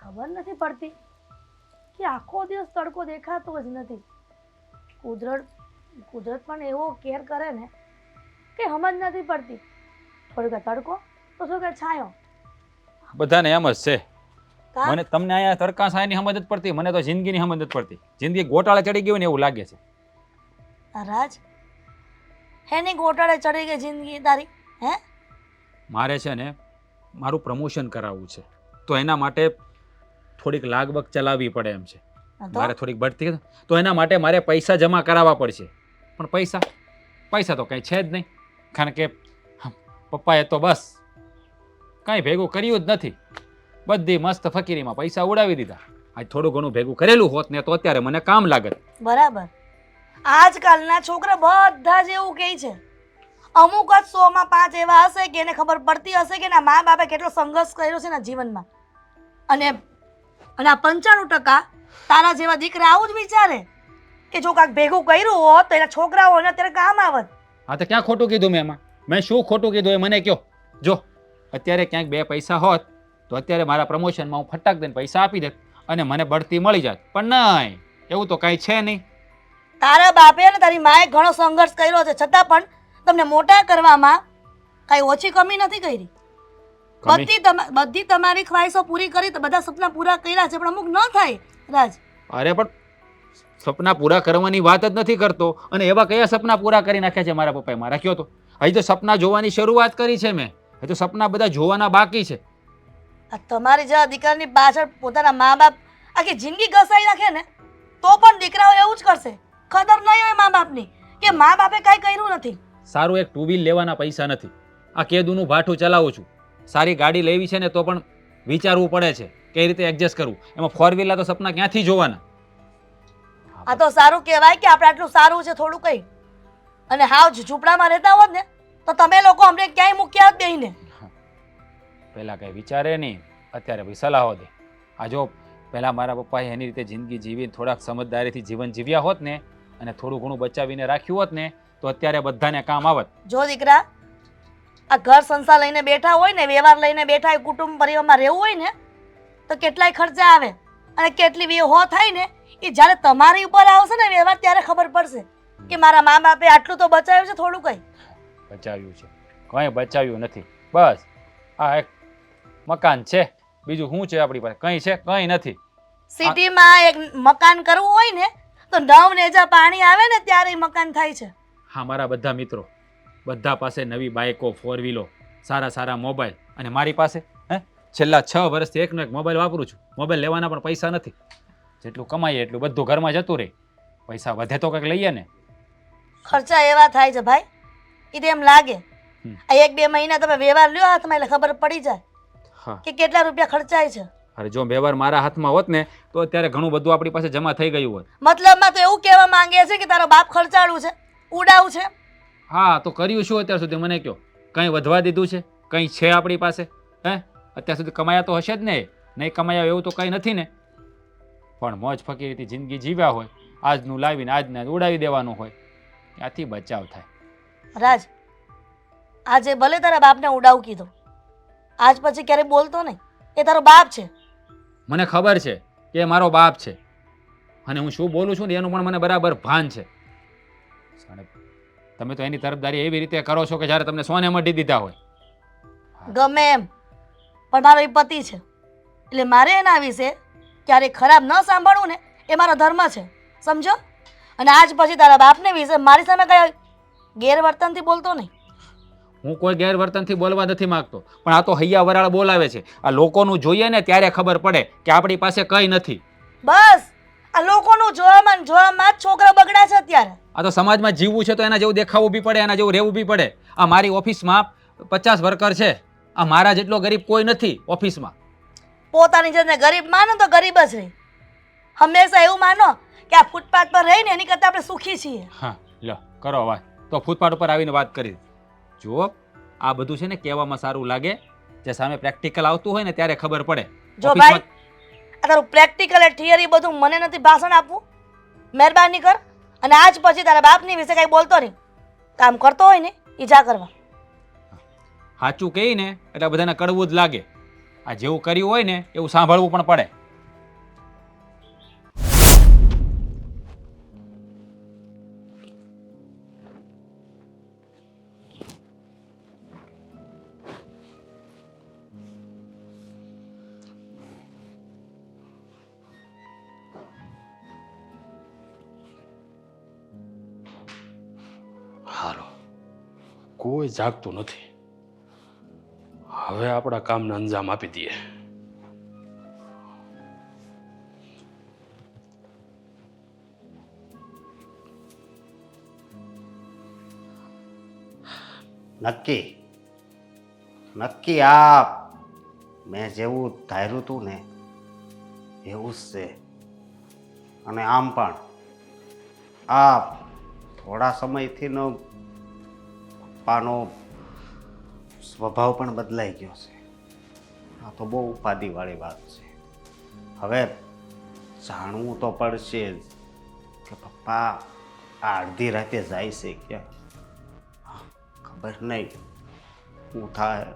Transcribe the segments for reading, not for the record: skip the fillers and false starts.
ખબર નથી પડતી કે આખો દિવસ તડકો દેખાતો જ નથી. કુદરત પણ એવો કેર કરે ને કે સમજ નથી પડતી. થોડીક તડકો તો શું કે છાંયો. બધાને એમ જ છે. કા? મને તમને અહીંયા તડકા છાંયની સમજ જ પડતી, મને તો જિંદગીની સમજ નથી પડતી. જિંદગી ગોટાળે ચડી ગઈ હોય ને એવું લાગે છે. રાજ, હેની ગોટાળે ચડી ગઈ જિંદગી તારી? હે? મારે છે ને મારું પ્રમોશન કરાવવું છે, તો એના માટે થોડીક લાગબગ ચલાવવી પડે એમ છે. મારે થોડીક બઢતી, તો એના માટે મારે પૈસા જમા કરાવવા પડશે. પણ પૈસા તો કંઈ છે જ નહીં, કારણ કે પપ્પાએ તો બસ કંઈ ભેગું કર્યું જ નથી. બધી મસ્ત ફકીરીમાં પૈસા ઉડાવી દીધા. આજ થોડું ઘણું ભેગું કરેલું હોત ને તો અત્યારે મને કામ લાગત. બરાબર. આજકાલના છોકરા બધા જ એવું કહે છે. અમુક જ 100માં 5 એવા હશે કે એને ખબર પડતી હશે કે એના મા બાપે કેટલો સંઘર્ષ કર્યો છે એના જીવનમાં. અને આ 95% તારા જેવા દીકરા આવું જ વિચારે કે જો કાંઈક ભેગું કર્યું હોત તો એના છોકરાઓને અત્યારે કામ આવત. હા તો ક્યાં ખોટું કીધું મેં એમાં? મેં શું ખોટું કીધું એ મને કહો. જો અત્યારે ક્યાંક 2 પૈસા હોત તો અત્યારે મારા પ્રમોશનમાં હું ફટાક દઈને પૈસા આપી દેત અને મને બઢતી મળી જાત. પણ નહીં, એવું તો કાંઈ છે નહીં. તારા બાપે અને તારી માએ ઘણો સંઘર્ષ કર્યો છે, છતાં પણ તમને મોટા કરવામાં કાંઈ ઓછી કમી નથી કરી. બધી તમારી ખ્વાહિશો પૂરી કરી, તો બધા સપના પૂરા કર્યા છે, પણ અમુક ન થાય. રાજ, અરે પણ સપના પૂરા કરવાની વાત જ નથી કરતો. અને એવા કયા સપના પૂરા કરી નાખ્યા છે મારા પપ્પાએ? મારા કયો તો હજી તો સપના જોવાની શરૂઆત કરી છે મેં. હજી તો સપના બધા જોવાના બાકી છે. આ તમારી જેવા દીકરાની પાછળ પોતાના મા બાપ આખી જિંદગી ઘસાઈ નાખે ને તો પણ દીકરાઓ એવું જ કરશે. ખબર નહીં હોય મા બાપની કે મા બાપે કાંઈ કર્યું નથી. સારું એક 2 વ્હીલ લેવાના પૈસા નથી. આ કેદુનું ભાઠું ચલાવું છું. સારી ગાડી લેવી છે ને તો પણ વિચારવું પડે છે કઈ રીતે એડજસ્ટ કરવું. એમાં 4 વ્હીલના તો સપના ક્યાંથી જોવાના? આ તો સારું કહેવાય કે આપણે આટલું સારું છે થોડું કંઈ. અને હાવ ઝૂંપડામાં રહેતા હોત ને તો તમે લોકો અમને ક્યાંય મૂક્યા જ નહીં ને. પહેલાં કંઈ વિચારે નહીં, અત્યારે ભાઈ સલાહો દે. આ જો પહેલાં મારા પપ્પાએ એની રીતે જિંદગી જીવી, થોડાક સમજદારીથી જીવન જીવ્યા હોત ને અને થોડું ઘણું બચાવીને રાખ્યું હોત ને તો અત્યારે બધાને કામ આવત. જો દીકરા, આ ઘર સંસાર લઈને બેઠા હોય ને, વ્યવહાર લઈને બેઠા હોય, કુટુંબ પરિવારમાં રહેવું હોય ને તો કેટલાય ખર્ચા આવે અને કેટલી વ્યહો થાય ને એ જ્યારે તમારી ઉપર આવશે ને વ્યવહાર ત્યારે ખબર પડશે કે મારા મા બાપે આટલું તો બચાવ્યું છે. થોડું કંઈ બચાવ્યું છે? કંઈ બચાવ્યું નથી. બસ આ એક મકાન છે, બીજું શું છે આપણી પાસે? કંઈ છે? કંઈ નથી. સિટીમાં એક મકાન કરવું હોય ને તો 9 નેજા પાણી આવે ને ત્યારે એ મકાન થાય છે. હા, મારા બધા મિત્રો બધા પાસે નવી બાઇકો, 4 વ્હીલો, સારા મોબાઈલ, અને મારી પાસે છેલ્લા 6 વર્ષથી એકનો એક મોબાઈલ વાપરું છું. મોબાઈલ લેવાના પણ પૈસા નથી. જેટલું કમાઈએ એટલું બધું ઘરમાં જતું રહે. પૈસા વધે તો કંઈક લઈએ ને. ખર્ચા એવા થાય છે ભાઈ, એ તો એમ લાગે આ 1-2 મહિના તમે વ્યવહાર લ્યો હાથમાં એટલે ખબર પડી જાય કે કેટલા રૂપિયા ખર્ચાય છે. અરે જો વ્યવહાર મારા હાથમાં હોત ને તો અત્યારે ઘણું બધું આપણી પાસે જમા થઈ ગયું હોત. મતલબમાં તો એવું કહેવા માંગે છે કે તારો બાપ ખર્ચાળું છે, ઉડાવું છે. હા, તો કર્યું શું અત્યાર સુધી મને કહો? કંઈ વધવા દીધું છે? કંઈ છે આપણી પાસે? અત્યાર સુધી કમાયા તો હશે જ ને. નહીં કમાયા એવું તો કંઈ નથી ને. પણ મોજ ફકીરીથી જિંદગી જીવ્યા હોય, આજનું લાવીને આજને ઉડાવી દેવાનું હોય, ત્યાંથી બચાવ થાય. રાજ, આજે ભલે તારા બાપને ઉડાવ કીધો, આજ પછી ક્યારેય બોલતો નહીં. એ તારો બાપ છે. મને ખબર છે કે એ મારો બાપ છે અને હું શું બોલું છું ને એનું પણ મને બરાબર ભાન છે. તમે તો એની તરફદારી એવી રીતે કરો છો કે જ્યારે તમને સોને મઢી દીધા હોય. ગમે એમ, પણ મારો એ પતિ છે એટલે મારે એના વિશે ક્યારેય ખરાબ ન સાંભળવું ને એ મારો ધર્મ છે, સમજો. અને આજ પછી તારા બાપને વિશે મારી સામે કઈ ગેરવર્તનથી બોલતો નહીં. હું કોઈ ગેરવર્તનથી બોલવા નથી માંગતો, પણ આ તો હૈયા વરાળ બોલાવે છે. આ લોકોનું જોઈએ ને ત્યારે ખબર પડે કે આપણી પાસે કંઈ નથી. બસ આ લોકોનું જોવામાં જ છોકરા બગડ્યા છે અત્યારે. આ તો સમાજમાં જીવવું છે તો એના જેવું દેખાવું બી પડે, એના જેવું રહેવું બી પડે. આ મારી ઓફિસમાં 50 વર્કર છે. આ મારા જેટલો ગરીબ કોઈ નથી ઓફિસમાં. પોતાની જાતને ગરીબ માનો તો ગરીબ જ રહે. હંમેશા એવું માનો કે આ ફૂટપાથ પર રહીને એની કરતાં આપણે સુખી છીએ. હા, લો કરો વાત. તો ફૂટપાથ ઉપર આવીને વાત કરી. જો આ બધું છે ને કહેવામાં સારું લાગે, જે સામે પ્રેક્ટિકલ આવતું હોય ને ત્યારે ખબર પડે. જો ભાઈ, આ તારું પ્રેક્ટિકલ એ થિયરી બધું મને નથી ભાષણ આપવું. મહેરબાની કર અને આજ પછી તારા બાપની વિશે કઈ બોલતો નહીં. કામ કરતો હોય ને ઈ જા કરવા. સાચું કહી ને એટલે બધાને કડવું જ લાગે. આ જેવું કર્યું હોય ને એવું સાંભળવું પણ પડે. હાલો, કોઈ જાગતું નથી. હવે આપણા કામને અંજામ આપી દઈએ. નક્કી નક્કી આ મેં જેવું ધાર્યું હતું ને એવું જ છે. અને આમ પણ આ થોડા સમયથી નો પપ્પાનો સ્વભાવ પણ બદલાઈ ગયો છે. આ તો બહુ ઉપાધિવાળી વાત છે. હવે જાણવું તો પડશે જ કે પપ્પા આ અડધી રાતે જાય છે ક્યાં. ખબર નહીં શું થાય.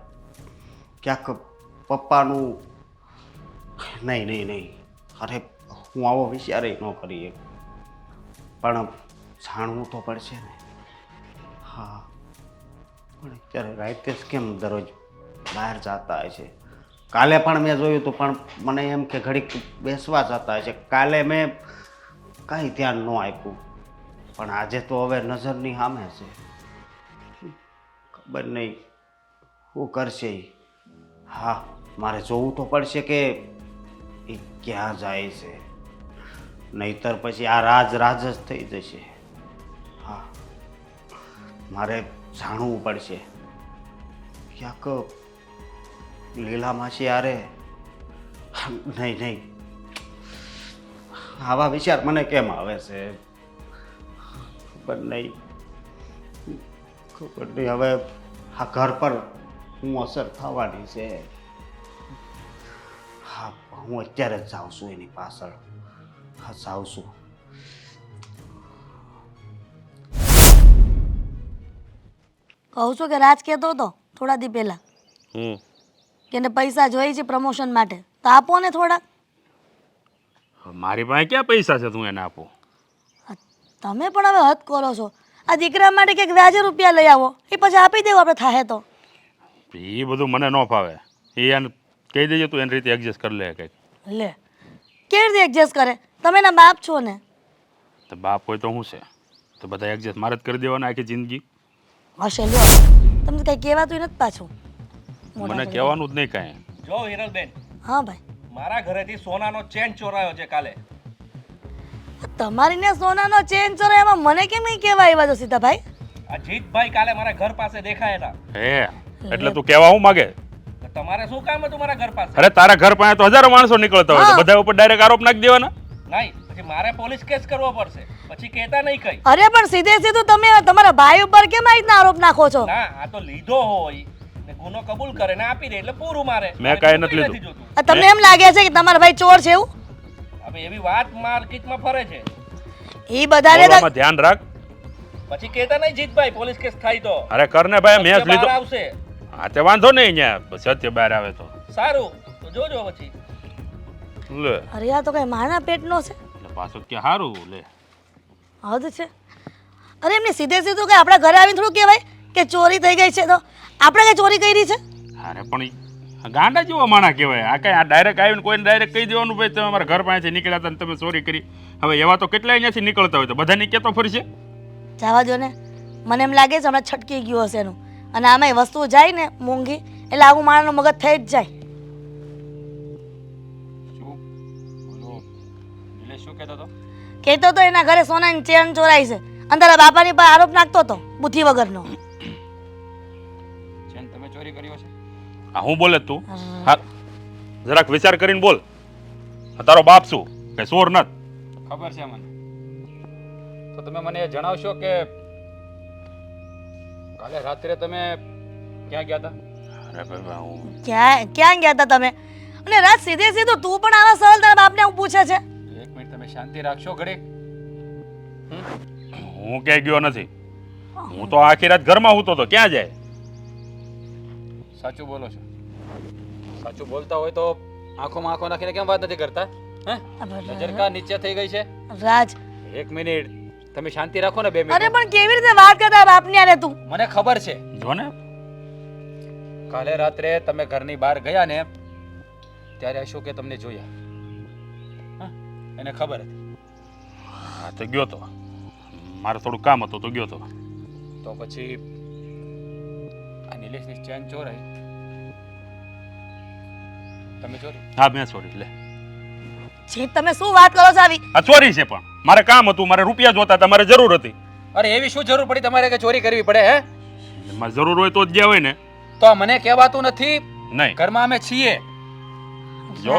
ક્યાંક પપ્પાનું નહીં. અરે હું આવો વિચારે ન કરી શકું. પણ જાણવું તો પડશે ને. હા, પણ અત્યારે રાતે જ કેમ દરરોજ બહાર જતા હોય છે. કાલે પણ મેં જોયું હતું, પણ મને એમ કે ઘડીક બેસવા જતા હોય છે. કાલે મેં કાંઈ ધ્યાન ન આપ્યું, પણ આજે તો હવે નજરની સામે છે. ખબર નહીં શું કરશે ઈ. હા, મારે જોવું તો પડશે કે એ ક્યાં જાય છે. નહીતર પછી આ રાજ જ થઈ જશે. હા, મારે જાણવું પડશે. ક્યાંક લીલા માસી યારે નહીં. આવા વિચાર મને કેમ આવે છે ખબર નહીં. હવે આ ઘર પર હું અસર થવાની છે. હા, હું અત્યારે જ જાઉં છું એની પાછળ. હા, જાઉં છું. કહું છું કે રાજ કહેતો હતો થોડા દી પહેલા કે એને પૈસા જોઈએ છે પ્રમોશન માટે, તો આપો ને થોડા. મારી પાસે ક્યાં પૈસા છે તું એને આપો? તમે પણ હવે હદ કરો છો. આ દીકરા માટે કંઈક વ્યાજે રૂપિયા લઈ આવો, એ પછી આપી દેવું આપણે થાય તો. એ બધું મને ન ફાવે. એને કહી દેજે તું એની રીતે એડજસ્ટ કરી લે કંઈક. લે, કેવી રીતે એડજસ્ટ કરે? તમે એના બાપ છો ને. તો બાપ હોય તો શું છે? તો બધા એડજસ્ટ મારે જ કરી દેવાના આખી જિંદગી? હશે લ્યો, તમને કંઈ કહેવાતું નથી પાછું. મને કહેવાનું જ નહીં કાંઈ. જો હિરલબેન, હા ભાઈ, મારા ઘરેથી સોનાનો ચેન ચોરાયો છે કાલે. તમારી ને સોનાનો ચેન ચોરાય એમાં મને કેમ નહીં કહેવા આવ્યા છો સીતાભાઈ? આ જીતભાઈ કાલે મારા ઘર પાસે દેખાયા હે એટલે તું કહેવા હું માગે? હતા. તમારે શું કામ હતું મારા ઘર પાસે? અરે તારા ઘર પાસે તો હજારો માણસો નીકળતા હોય, તો બધા ઉપર ડાયરેક્ટ આરોપ નાખી દેવાના? નહીં, પછી મારે પોલીસ કેસ કરવો પડશે. પછી કહેતા નહીં કઈ. અરે પણ સીધે સીધું તમે તમારા ભાઈ ઉપર કેમ આ રીતના આરોપ નાખો છો? ના, આ તો લીધો હોય ને ગુનો કબૂલ કરે ને આપી દે એટલે પૂરું. મારે મેં કાંઈ નથી લીધું. જોતું. તમને એમ લાગે છે કે તમારા ભાઈ ચોર છે એવું? હવે એવી વાત માર્કેટમાં ફરે છે. એ બધાને બોલવામાં ધ્યાન રાખ. પછી કહેતા નહીં જીતભાઈ પોલીસ કેસ થાય તો. અરે કરને ભાઈ મેં જ સત્ય બહાર લીધો. આવશે. હા તે વાંધો નહીં, અહીંયા સત્ય બહાર આવે તો સારું, તો જોજો પછી. લે. અરે આ તો કઈ માના પેટનો છે. એટલે પાછું કે સારું લે. હદ છે. અરે એમને સીધે સીધું કે આપણા ઘરે આવીને થોડું કહેવાય કે ચોરી થઈ ગઈ છે, તો આપણે કઈ ચોરી કરી છે? અરે પણ ઈ ગાંડા જેવો માણા કહેવાય. આ કઈ આ ડાયરેક્ટ આવીને કોઈને ડાયરેક્ટ કહી દેવાનું ભાઈ તમે અમારા ઘર પાસેથી નીકળ્યા હતા ને તમે ચોરી કરી. હવે એવા તો કેટલા અહીંયાથી નીકળતા હોય, તો બધાને કહેતો ફરશે. જવા દો ને, મને એમ લાગે છે હમણાં છટકી ગયું હશે એનું. અને આમાં વસ્તુ જાય ને મોંઘી એટલે આવું માણાનું મગજ થઈ જ જાય. શું કહેતો હતો? કહેતો તો એના ઘરે સોનાની ચેન ચોરાઈ છે, અંદર બાપાની પાસે આરોપ નાખતો હતો બુદ્ધિ વગરનો. ચેન તમે ચોરી કર્યો છે? હા હું બોલે તું? હા જરાક વિચાર કરીને બોલ. આ તારો બાપ શું કઈ ચોર નથી? ખબર છે મને. તો તમે મને એ જણાવશો કે કાલે રાત્રે તમે ક્યાં ગયા હતા? અરે ભાઈ હું ક્યાં ગયા હતા તમે? અને રાત સીધે સીધું તું પણ આવા સવાલ તારા બાપને હું પૂછે છે? એક મિનિટ તમે શાંતિ રાખશો ઘડીક. હું ક્યાંય ગયો નથી. હું તો આખી રાત ઘરમાં સૂતો હતો. ક્યાં જાય? સાચું બોલો છો? સાચું બોલતા હોય તો આંખોમાં આંખો નાખીને કેમ વાત નથી કરતા? હે? નજર કા નીચે થઈ ગઈ છે. રાજ, 1 મિનિટ તમે શાંતિ રાખો ને, 2 અરે મિનિટ. પણ કેવી રીતે વાત કરતા બાપની આરે તું? મને ખબર છે, જો ને કાલે રાત્રે તમે ઘરની બહાર ગયા ને ત્યારે અશોકે તમને જોયા. હા, એને ખબર હતી. હા તો ગયો તો, મારે થોડું કામ હતું તો ગયો તો. તો પછી આ નિલેશની ચેન ચોરાઈ, તમે ચોરી? હા મેં ચોરી. લે જી, તમે શું વાત કરો છો આવી? આ ચોરી છે, પણ મારે કામ હતું, મારે રૂપિયા જોતા હતા, મારે જરૂર હતી. અરે એવી શું જરૂર પડી તમારે કે ચોરી કરવી પડે? હે, મારે જરૂર હોય તો જ ગયા હોય ને. તો મને કહેવાતું નથી? નહીં ઘરમાં અમે છીએ. જો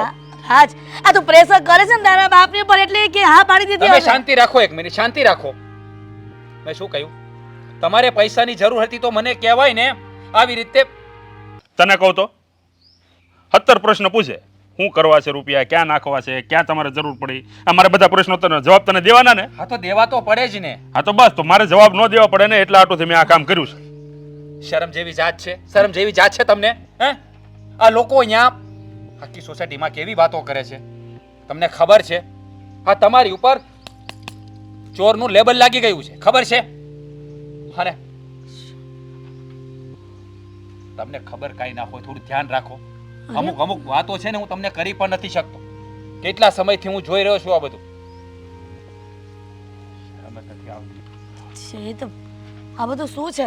રાજ, આ તું પ્રેશર કરે છે ને તારા બાપની ઉપર એટલે કે હા પાડી દીધી તમે હશે. શાંતિ રાખો, 1 મિનિટ શાંતિ રાખો. મેં શું કહ્યું? તમારે પૈસાની જરૂર હતી તો મને કહેવાય ને. આવી રીતે તને કહું તો 70 પ્રશ્ન પૂછે, શું કરવા છે રૂપિયા, ક્યાં નાખવા છે, ક્યાં તમારે જરૂર પડી, આ મારે બધા પ્રશ્નો તને જવાબ તને દેવાના ને. હા તો દેવા તો પડે જ ને. હા તો બસ, તો મારે જવાબ ન દેવા પડે ને, એટલા આટું મેં આ કામ કર્યું છે. શરમ જેવી જાત છે? શરમ જેવી જાત છે તમને? હે, આ લોકો અહીંયા આખી સોસાયટીમાં કેવી વાતો કરે છે તમને ખબર છે? હા, તમારી ઉપર ચોરનું લેબલ લાગી ગયું છે, ખબર છે? અને તમને ખબર કાંઈ ના હોય, થોડું ધ્યાન રાખો. અમુક વાતો છે ને હું તમને કરી પણ નથી શકતો. કેટલા સમયથી હું જોઈ રહ્યો છું આ બધું. શરમ જ નથી આવતી. છે તો આ બધું શું છે?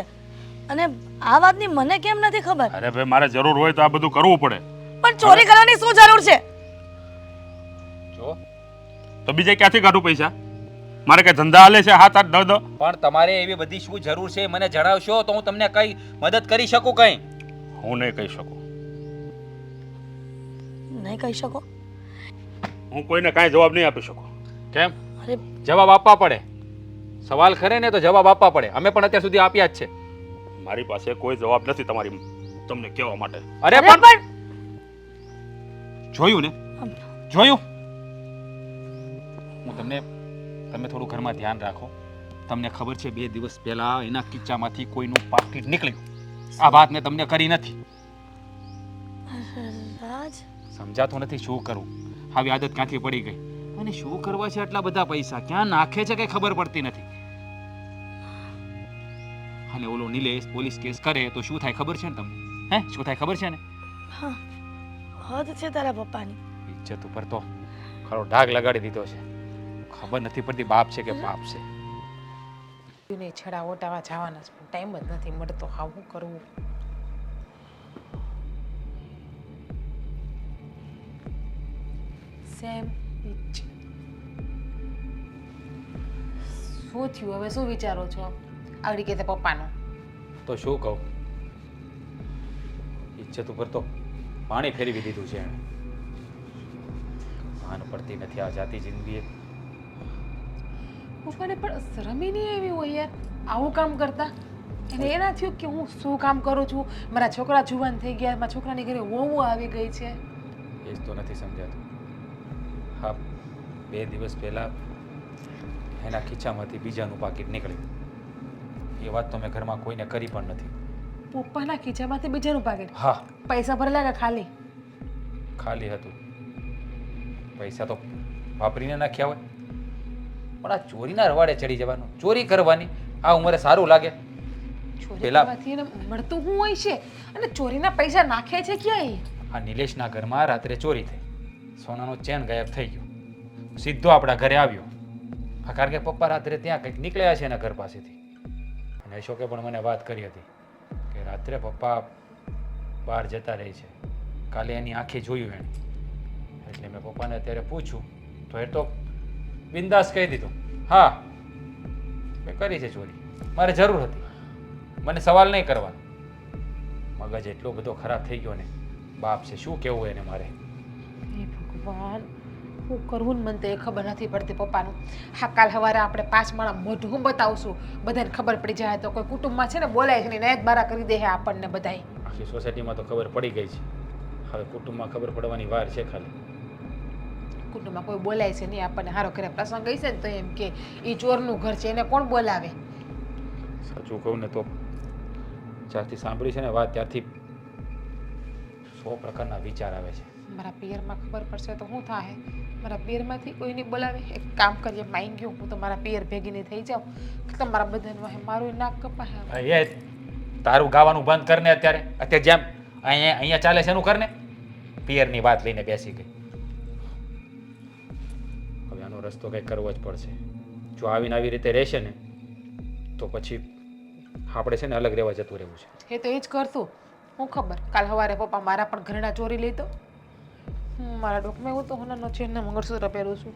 અને આ વાતની મને કેમ નથી ખબર? અરે ભાઈ, મારે જરૂર હોય તો આ બધું કરવું પડે. પણ ચોરી કરવાની શું જરૂર છે? જો તો બીજે ક્યાંથી કાઢું પૈસા? મારે કઈ ધંધા હાલે છે 7, 8, 10? પણ તમારે એવી બધી શું જરૂર છે મને જણાવશો તો હું તમને કઈ મદદ કરી શકું? કઈ હું નહીં કહી શકું. નહીં કહી શકો? હું કોઈને કાંઈ જવાબ નહીં આપી શકું. કેમ? અરે જવાબ આપવા પડે. સવાલ કરે ને તો જવાબ આપવા પડે. અમે પણ અત્યાર સુધી આપ્યા જ છે. મારી પાસે કોઈ જવાબ નથી તમારી તમને કહેવા માટે. અરે અરે પણ પણ જોયું ને, જોયું? હું તમે થોડું ઘરમાં ધ્યાન રાખો. તમને ખબર છે 2 દિવસ પહેલા એના કિચ્ચામાંથી કોઈનું પાકીટ નીકળ્યું. આ વાત મેં તમને કરી નથી. રાજ, સમજાતું નથી શું કરવું. આવી આદત ક્યાંથી પડી ગઈ? અને શું કરવા છે આટલા બધા પૈસા? ક્યાં નાખે છે કઈ ખબર પડતી નથી. અને ઓલો નિલેશ પોલીસ કેસ કરે તો શું થાય ખબર છે ને તમને? હે, શું થાય ખબર છે ને? હા, હદ છે તારા પપ્પાની. ઇજ્જત ઉપર તો ખરો ડાઘ લગાડી દીધો છે. ખબર નથી પડતી બાપ છે કે બાપ છે. ને છડા ઓટાવા જવાના છે, પણ ટાઈમ જ નથી મળતો. હા, શું કરવું? સેમ શું થયું હવે? શું વિચારો છો? આવડી કે તે પપ્પાનો તો શું કહું? ઇજ્જત ઉપર તો પાણી ફેરવી દીધું છે એણે. ભાન પડતી નથી આ જાતિ જિંદગી. પપ્પાને પણ શરમી નહીં આવી હોય યાર આવું કામ કરતા. એને એ ના થયું કે હું શું કામ કરું છું, મારા છોકરા જુવાન થઈ ગયા, મારા છોકરાની ઘરે વહુ આવી ગઈ છે. એ જ તો નથી સમજાતું. હા, 2 દિવસ પહેલા એના ખીચામાંથી બીજાનું પાકીટ નીકળ્યું. એ વાત તો મેં ઘરમાં કોઈને કરી પણ નથી. પપ્પાના ખીચામાંથી બીજાનું પાકેટ? હા, પૈસા ભરેલા કે ખાલી? ખાલી હતું. પૈસા તો વાપરીને નાખ્યા હોય. પણ આ ચોરીના રવાડે ચડી જવાનું, ચોરી કરવાની આ ઉંમરે સારું લાગે? ચોરી પેલા- કરવાથી એને મળતું શું હોય છે? અને ચોરીના પૈસા નાખે છે ક્યાંય? આ નિલેશના ઘરમાં રાત્રે ચોરી થઈ. સોનાનો ચેન ગાયબ થઈ ગયો. સીધો આપણા ઘરે આવ્યો. હા, કારણ કે પપ્પા રાત્રે ત્યાં કંઈક નીકળ્યા છે એના ઘર પાસેથી. અને અશોકે પણ મને વાત કરી હતી કે રાત્રે પપ્પા બહાર જતા રહે છે. કાલે એની આંખે જોયું એણે. એટલે મેં પપ્પાને અત્યારે પૂછ્યું તો એ તો બિંદાસ કહી દીધું, હા મેં કરી છે ચોરી, મારે જરૂર હતી, મને સવાલ નહીં કરવાનો. મગજ એટલો બધો ખરાબ થઈ ગયો ને બાપ છે, શું કહેવું એને મારે. હે ભગવાન, શું કરવું ને મને તો એ ખબર નથી પડતી પપ્પાનું. હા, કાલ સવારે આપણે 5 માળા મોઢું બતાવશું, બધાને ખબર પડી જાય તો કોઈ કુટુંબમાં છે ને બોલાય છે ને નાયત બારા કરી દે આપણને બધાય. આખી સોસાયટીમાં તો ખબર પડી ગઈ છે. હવે કુટુંબમાં ખબર પડવાની વાર છે ખાલી. કુટુંબમાં કોઈ બોલાય છે નહીં આપણને. હારો ઘરે પ્રસંગ ગઈ છે ને તો એમ કે એ ચોરનું ઘર છે, એને કોણ બોલાવે? સાચું કહું ને તો જ્યારથી સાંભળી છે ને વાત ત્યારથી 100 પ્રકારના વિચાર આવે છે. મારા પિયરમાં ખબર પડશે તો શું થાય? મારા પિયરમાંથી કોઈ નહીં બોલાવે. એક કામ કરીએ, માઈ ગયું હું તો મારા પિયર ભેગી નહીં થઈ જાઉં કે તમારા બધાને વાહે મારું નાક કપાય. એ તારું ગાવાનું બંધ કરને અત્યારે જેમ અહીંયા ચાલે છે એનું કરને. પિયરની વાત લઈને બેસી ગઈ. હવે આનો રસ્તો કંઈક કરવો જ પડશે. જો આવીને આવી રીતે રહેશે ને તો પછી આપણે છે ને અલગ રહેવા જતું રહેવું છે. એ તો એ જ કરતું. હું ખબર કાલ સવારે પપ્પા મારા પણ ઘરેણા ચોરી લીધો. મારા ડોકમાં એવું તો હોનાનો છે ને મંગળસૂત્ર પહેરું છું.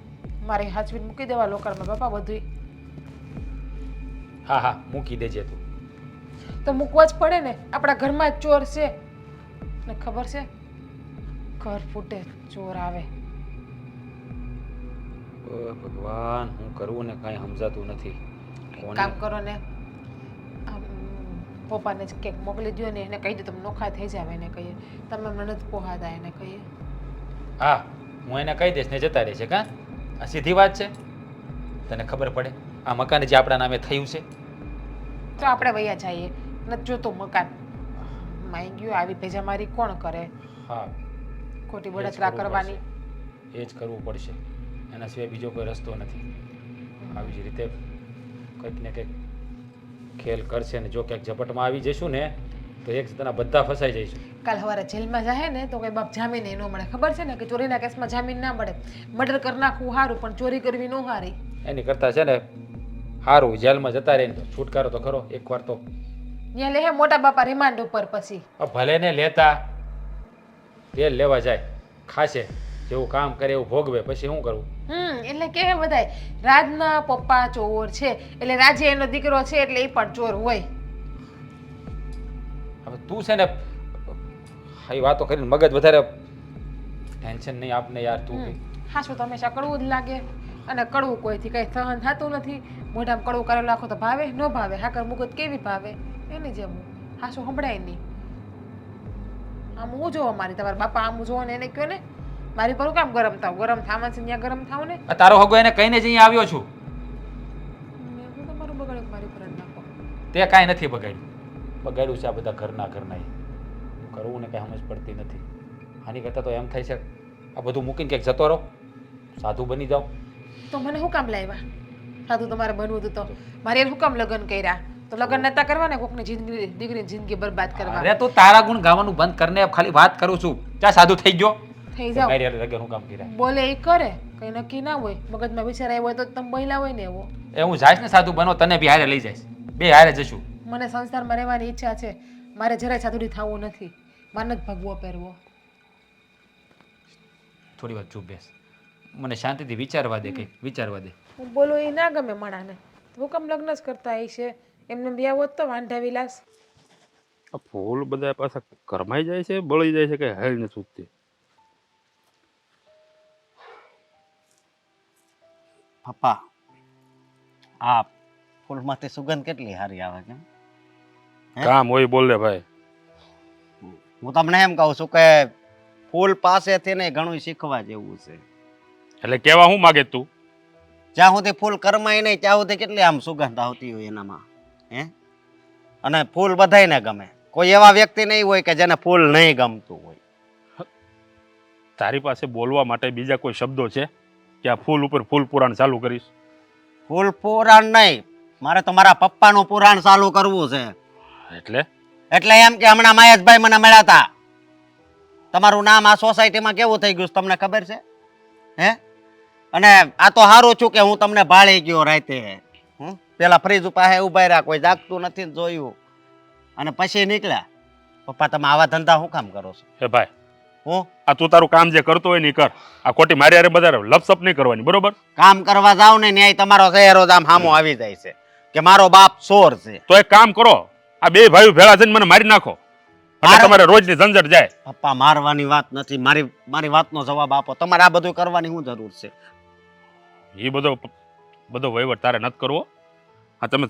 મારે હાચવીને મૂકી દેવા લોકરમાં બાપા બધું. હા મૂકી દેજે તું. તો મૂકવા જ પડે ને, આપણા ઘરમાં જ ચોર છે ને ખબર છે. ઘર ફૂટે ચોર આવે. ભગવાન હું કરવું ને કાંઈ સમજાતું નથી. કામ કરો ને, પપ્પાને જ કેક મોકલી દો ને એને કહી દો તમે નોખા થઈ જાવ. એને કહીએ તમે અમને નથી પોહાતા. એને કહીએ હા હું એને કહી દઈશ ને જતા રહેશે. કાં આ સીધી વાત છે. તને ખબર પડે આ મકાન જે આપણા નામે થયું છે તો આપણે વૈયા જઈએ. નથી જોતું મકાન. માઈ ગયું આવી ભેજામારી કોણ કરે? હા ખોટી બળતરા કરવાની. એ જ કરવું પડશે. એના સિવાય બીજો કોઈ રસ્તો નથી. આવી જ રીતે કંઈક ને કંઈક ખેલ કરશે ને જો ક્યાંક ઝપટમાં આવી જઈશું ને તો એક જણા બધા ફસાઈ જઈશું. કાલ સવારે જેલમાં જાય ને તો કઈ બાપ જામીન ન મળે. ખબર છે ને કે ચોરીના કેસમાં જામીન ના મળે. મર્ડર કરી નાખવું સારું પણ ચોરી કરવી ન સારી. એની કરતાં છે ને સારું જેલમાં જતા રહીને છુટકારો તો ખરો એકવાર તો. ત્યાં લે મોટા બાપા રિમાન્ડ ઉપર પછી. ભલે ને લેતા તેલ લેવા જાય ખાશે જેવું કામ કરે એવું ભોગવે પછી શું કરવું? એટલે કે બધાય રાજના પપ્પા ચોર છે એટલે રાજે એનો દીકરો છે એટલે એ પણ ચોર હોય. હવે તું છે ને એ વાતો કરીને મગજ વધારે ટેન્શન નહીં આપને યાર. તું હાશું તો હંમેશા કડવું જ લાગે અને કડવું કોઈથી કઈ સહન થતું નથી. મોઢામાં કડવું કરેલું આખો તો ભાવે ન ભાવે? હાકર મુગત કેવી ભાવે? એની જેમ હાશું સંભળાય નહીં. આમ હું જોવો મારી તમારા બાપા આમ જોવો ને એને કહો ને મારી પર કામ ગરમ થાવ? ગરમ થાવા છે ત્યાં ગરમ થાવ ને. તારો હગો એને કહીને જ અહીંયા આવ્યો છું. હું તમારું બગાડ્યું મારી પર જ નાખો. તે કાંઈ નથી બગાડ્યું છે આ બધા ઘરના કરવું ને કાંઈ સમજ પડતી નથી. આની કરતાં તો એમ થાય છે આ બધું મૂકીને ક્યાંક જતો રહો, સાધુ બની જાઓ. તો મને શું કામ લાવ્યા? સાધુ તમારે બનવું હતું તો મારે શું કામ લગ્ન કર્યા? તો લગ્ન નતા કરવા ને કોકની જિંદગી દીકરીની જિંદગી બરબાદ કરવા. અરે તું તારા ગુણ ગાવાનું બંધ કરને ખાલી વાત કરું છું. ત્યાં સાધુ થઈ ગયો થઈ જાવ. મારી હારે લગ્ન હું કામ કર્યા? બોલે એ કરે કઈ નક્કી ના હોય. મગજમાં વિચાર આવ્યો હોય તો તમે બહેલા હોય ને એવો. એ હું જઈશ ને સાધુ બનો તને બી હારે લઈ જઈશ. બે હારે જશું. મને સંસારમાં રહેવાની ઈચ્છા છે. મારે જરાય સાધુડી થવું નથી. મારે જ ભગવો પહેરવો. થોડી વાર ચૂપ બેસ. મને શાંતિથી વિચારવા દે કંઈક વિચારવા દે. હું બોલું એ ના ગમે માણાને. હું કેમ લગ્ન જ કરતા એ છે? એમને બ્યાહ હોત તો વાંઢા વિલાસ. આ ફૂલ બધા પાછા કરમાઈ જાય છે, બળી જાય છે, કઈ હાલ નથી છૂટતી. પપ્પા આ ફૂલમાંથી સુગંધ કેટલી સારી આવે કેમ? કામ હોય બોલ લે ભાઈ. હું તમને એમ કહું છું કે ફૂલ પાસેથી ને ઘણું શીખવા જેવું છે. એટલે કેવા હું માગે તું? જ્યાં સુધી ફૂલ કરમાય નહીં ત્યાં સુધી કેટલી આમ સુગંધ આવતી હોય એનામાં. અને ફૂલ બધાયને ગમે. કોઈ એવા વ્યક્તિ નહીં હોય કે જેને ફૂલ નહીં ગમતું હોય. તારી પાસે બોલવા માટે બીજા કોઈ શબ્દો છે કે આ ફૂલ ઉપર ફૂલ પુરાણ ચાલુ કરીશ? ફૂલ પુરાણ નહીં, મારે તો મારા પપ્પાનું પુરાણ ચાલુ કરવું છે. એટલે એમ કે હમણાં મહેશભાઈ મને મળ્યા હતા. તમારું નામ આ સોસાયટીમાં કેવું થઈ ગયું તમને ખબર છે? અને આ તો સારું છું કે હું તમને ભાળી ગયો રાતે. પેલા ફ્રીજ પાસે ઉભા રહ્યા, કોઈ જાગતું નથી જોયું અને પછી નીકળ્યા. પપ્પા તમે આવા ધંધા શું કામ કરો છો? હે ભાઈ આ તું તારું કામ જે કરતો હોય ને કર. આ ખોટી મારી હારે બધા લપસપ નહીં કરવાની, બરોબર? કામ કરવા જાવ ને ન્યાય તમારો ચહેરો આમ સામો આવી જાય છે કે મારો બાપ ચોર છે. તો એક કામ કરો, આ બે ભાઈઓ ભેળા થઈને મને મારી નાખો એટલે તમારે રોજની ઝંઝટ જાય. પપ્પા મારવાની વાત નથી, મારી વાતનો જવાબ આપો. તમારે આ બધું કરવાની શું જરૂર છે? એ બધો વહીવટ તારે નથી કરવો. આ તમે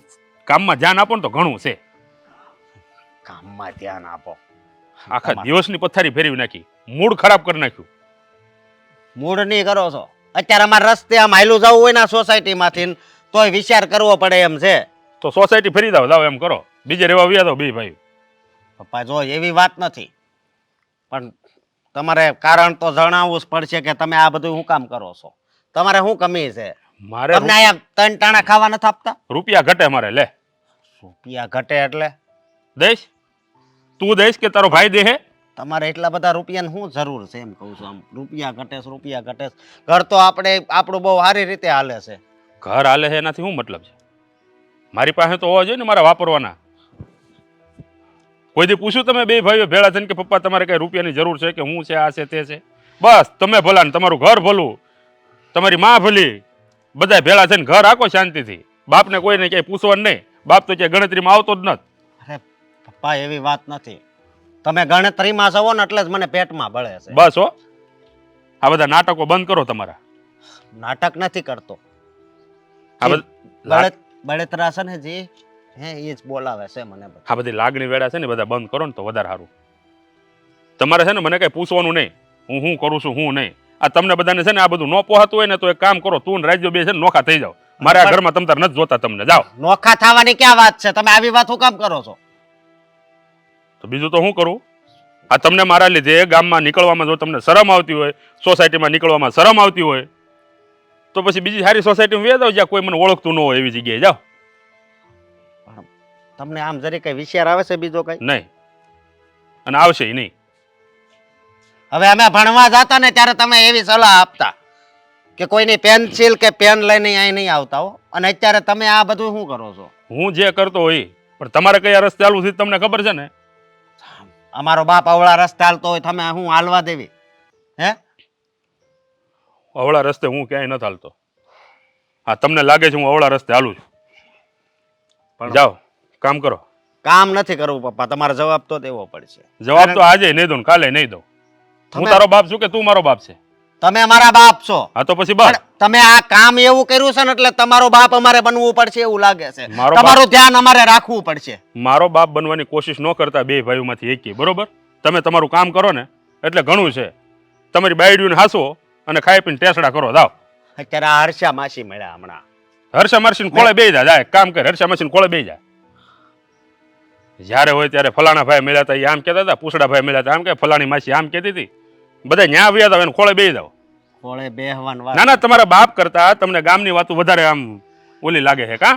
કામમાં ધ્યાન આપો ને તો ઘણું છે. કામમાં ધ્યાન આપો? આખા દિવસની પથારી ફેરવી નાખી, મૂડ ખરાબ કરી નાખ્યું. મૂડ નહીં કરો છો. અત્યારે અમારે રસ્તે આમ હાયલું જવું હોય ને સોસાયટીમાંથી તોય વિચાર કરવો પડે એમ છે. તો સોસાયટી ફેરી જાવ એમ કરો, બીજે રહેવા વ્યા દો બે ભાઈ. પપ્પા જો એવી વાત નથી, પણ તમારે કારણ તો જણાવવું જ પડશે કે તમે આ બધું શું કામ કરો છો. તમારે શું કમી છે? મારે તમને અહીંયા 3 ટાણા ખાવા નથી આપતા? રૂપિયા ઘટે મારે લે રૂપિયા ઘટે એટલે દઈશ તું દઈશ કે તારો ભાઈ દે? તમારે એટલા બધા રૂપિયાની શું જરૂર છે એમ કહું છું. આમ રૂપિયા ઘટે. ઘર તો આપણું બહુ સારી રીતે હાલે છે. ઘર હાલે છે એનાથી શું મતલબ છે? મારી પાસે તો હોવા જોઈએ ને મારા વાપરવાના. કોઈ દી પૂછ્યું તમે બે ભાઈઓ ભેળા થઈને કે પપ્પા તમારે કઈ રૂપિયાની જરૂર છે કે હું છે આ છે તે છે? બસ તમે ભલા ને તમારું ઘર ભલું, તમારી માં ભલી, બધા ભેળા થઈને ઘર આખો શાંતિથી. બાપને કોઈને ક્યાંય પૂછવાનું નહીં. બાપ તો ક્યાંય ગણતરીમાં આવતો જ નથી. અરે પપ્પા એવી વાત નથી. તમે ગણતરીમાં છો ને એટલે જ મને પેટમાં બળે છે. બસ હો, આ બધા નાટકો બંધ કરો તમારા. નાટક નથી કરતો. આ બધા બળતરા છે ને જી હે એ જ બોલાવે છે મને. આ બધી લાગણી વેળા છે ને બધા બંધ કરો ને તો વધારે સારું. તમારે છે ને મને કઈ પૂછવાનું નહીં હું શું કરું છું હું નહીં. આ તમને બધાને છે ને આ બધું ન પોહાતું હોય ને તો એક કામ કરો, તું ને રાજ્યો બે છે ને નોખા થઈ જાઓ. મારે આ ઘરમાં તમતાર નથી જોતા તમને. જાઓ. નોખા થવાની ક્યાં વાત છે? તમે આવી વાત શું કામ કરો છો? તો બીજું તો શું કરું? આ તમને મારા લીધે ગામમાં નીકળવામાં જો તમને શરમ આવતી હોય, સોસાયટીમાં નીકળવામાં શરમ આવતી હોય તો પછી બીજી સારી સોસાયટીમાં વ્યા જાઓ જ્યાં કોઈ મને ઓળખતું ન હોય એવી જગ્યાએ જાઓ. તમને આમ જરી કઈ વિચાર આવે છે બીજો કઈ? નહીં, અને આવશે નહીં. હવે અમે ભણવા જતા ને ત્યારે તમે એવી સલાહ આપતા કે કોઈની પેન્સિલ કે પેન લઈને અહીં નહીં આવતા હો, અને અત્યારે તમે આ બધું શું કરો છો? હું જે કરતો હોય પણ તમારે કયા રસ્તે ચાલવું છે તમને ખબર છે ને? અમારો બાપ અવળા રસ્તે હાલતો હોય તમે હું હાલવા દેવી? હે અવળા રસ્તે હું ક્યાંય નથી હાલતો. હા તમને લાગે છે હું અવળા રસ્તે હાલું છું? પણ જાઓ કામ કરો. કામ નથી કરવું પપ્પા, તમારે જવાબ તો દેવો પડશે. જવાબ તો આજે નહીં દઉં કાલે નહીં દઉં. હું તારો બાપ છું કે તું મારો બાપ છે? તમે મારા બાપ છો. હા તો પછી બસ. તમે આ કામ એવું કર્યું છે ને એટલે તમારો બાપ અમારે બનવું પડશે એવું લાગે છે. મારો બાપ- તમારું ધ્યાન અમારે રાખવું પડશે. મારો બાપ બનવાની કોશિશ ન કરતા બે ભાઈઓમાંથી એકી, બરોબર? તમે તમારું કામ કરો ને એટલે ઘણું છે. તમારી બાયડીઓને હાસો અને ખાઈ પીને ટેસડા કરો. જાઓ. અત્યારે આ હર્ષા માસી મળ્યા હમણાં. હર્ષા મારસીને ખોળે બેહી જાય. કામ કર, હર્ષા માસીને ખોળે બેહી જાય. જ્યારે હોય ત્યારે ફલાણા ભાઈ મળ્યા હતા એ આમ કહેતા હતા, પૂછડા ભાઈ મળ્યા હતા આમ કે, ફલાણી માસી આમ કહેતી હતી. બધા ન્યા વ્યા હતા એને ખોળે બેહી જાઓ. ખોળે બેહવાનું વાત. ના ના, તમારા બાપ કરતા તમને ગામની વાતો વધારે આમ ઓલી લાગે છે. કા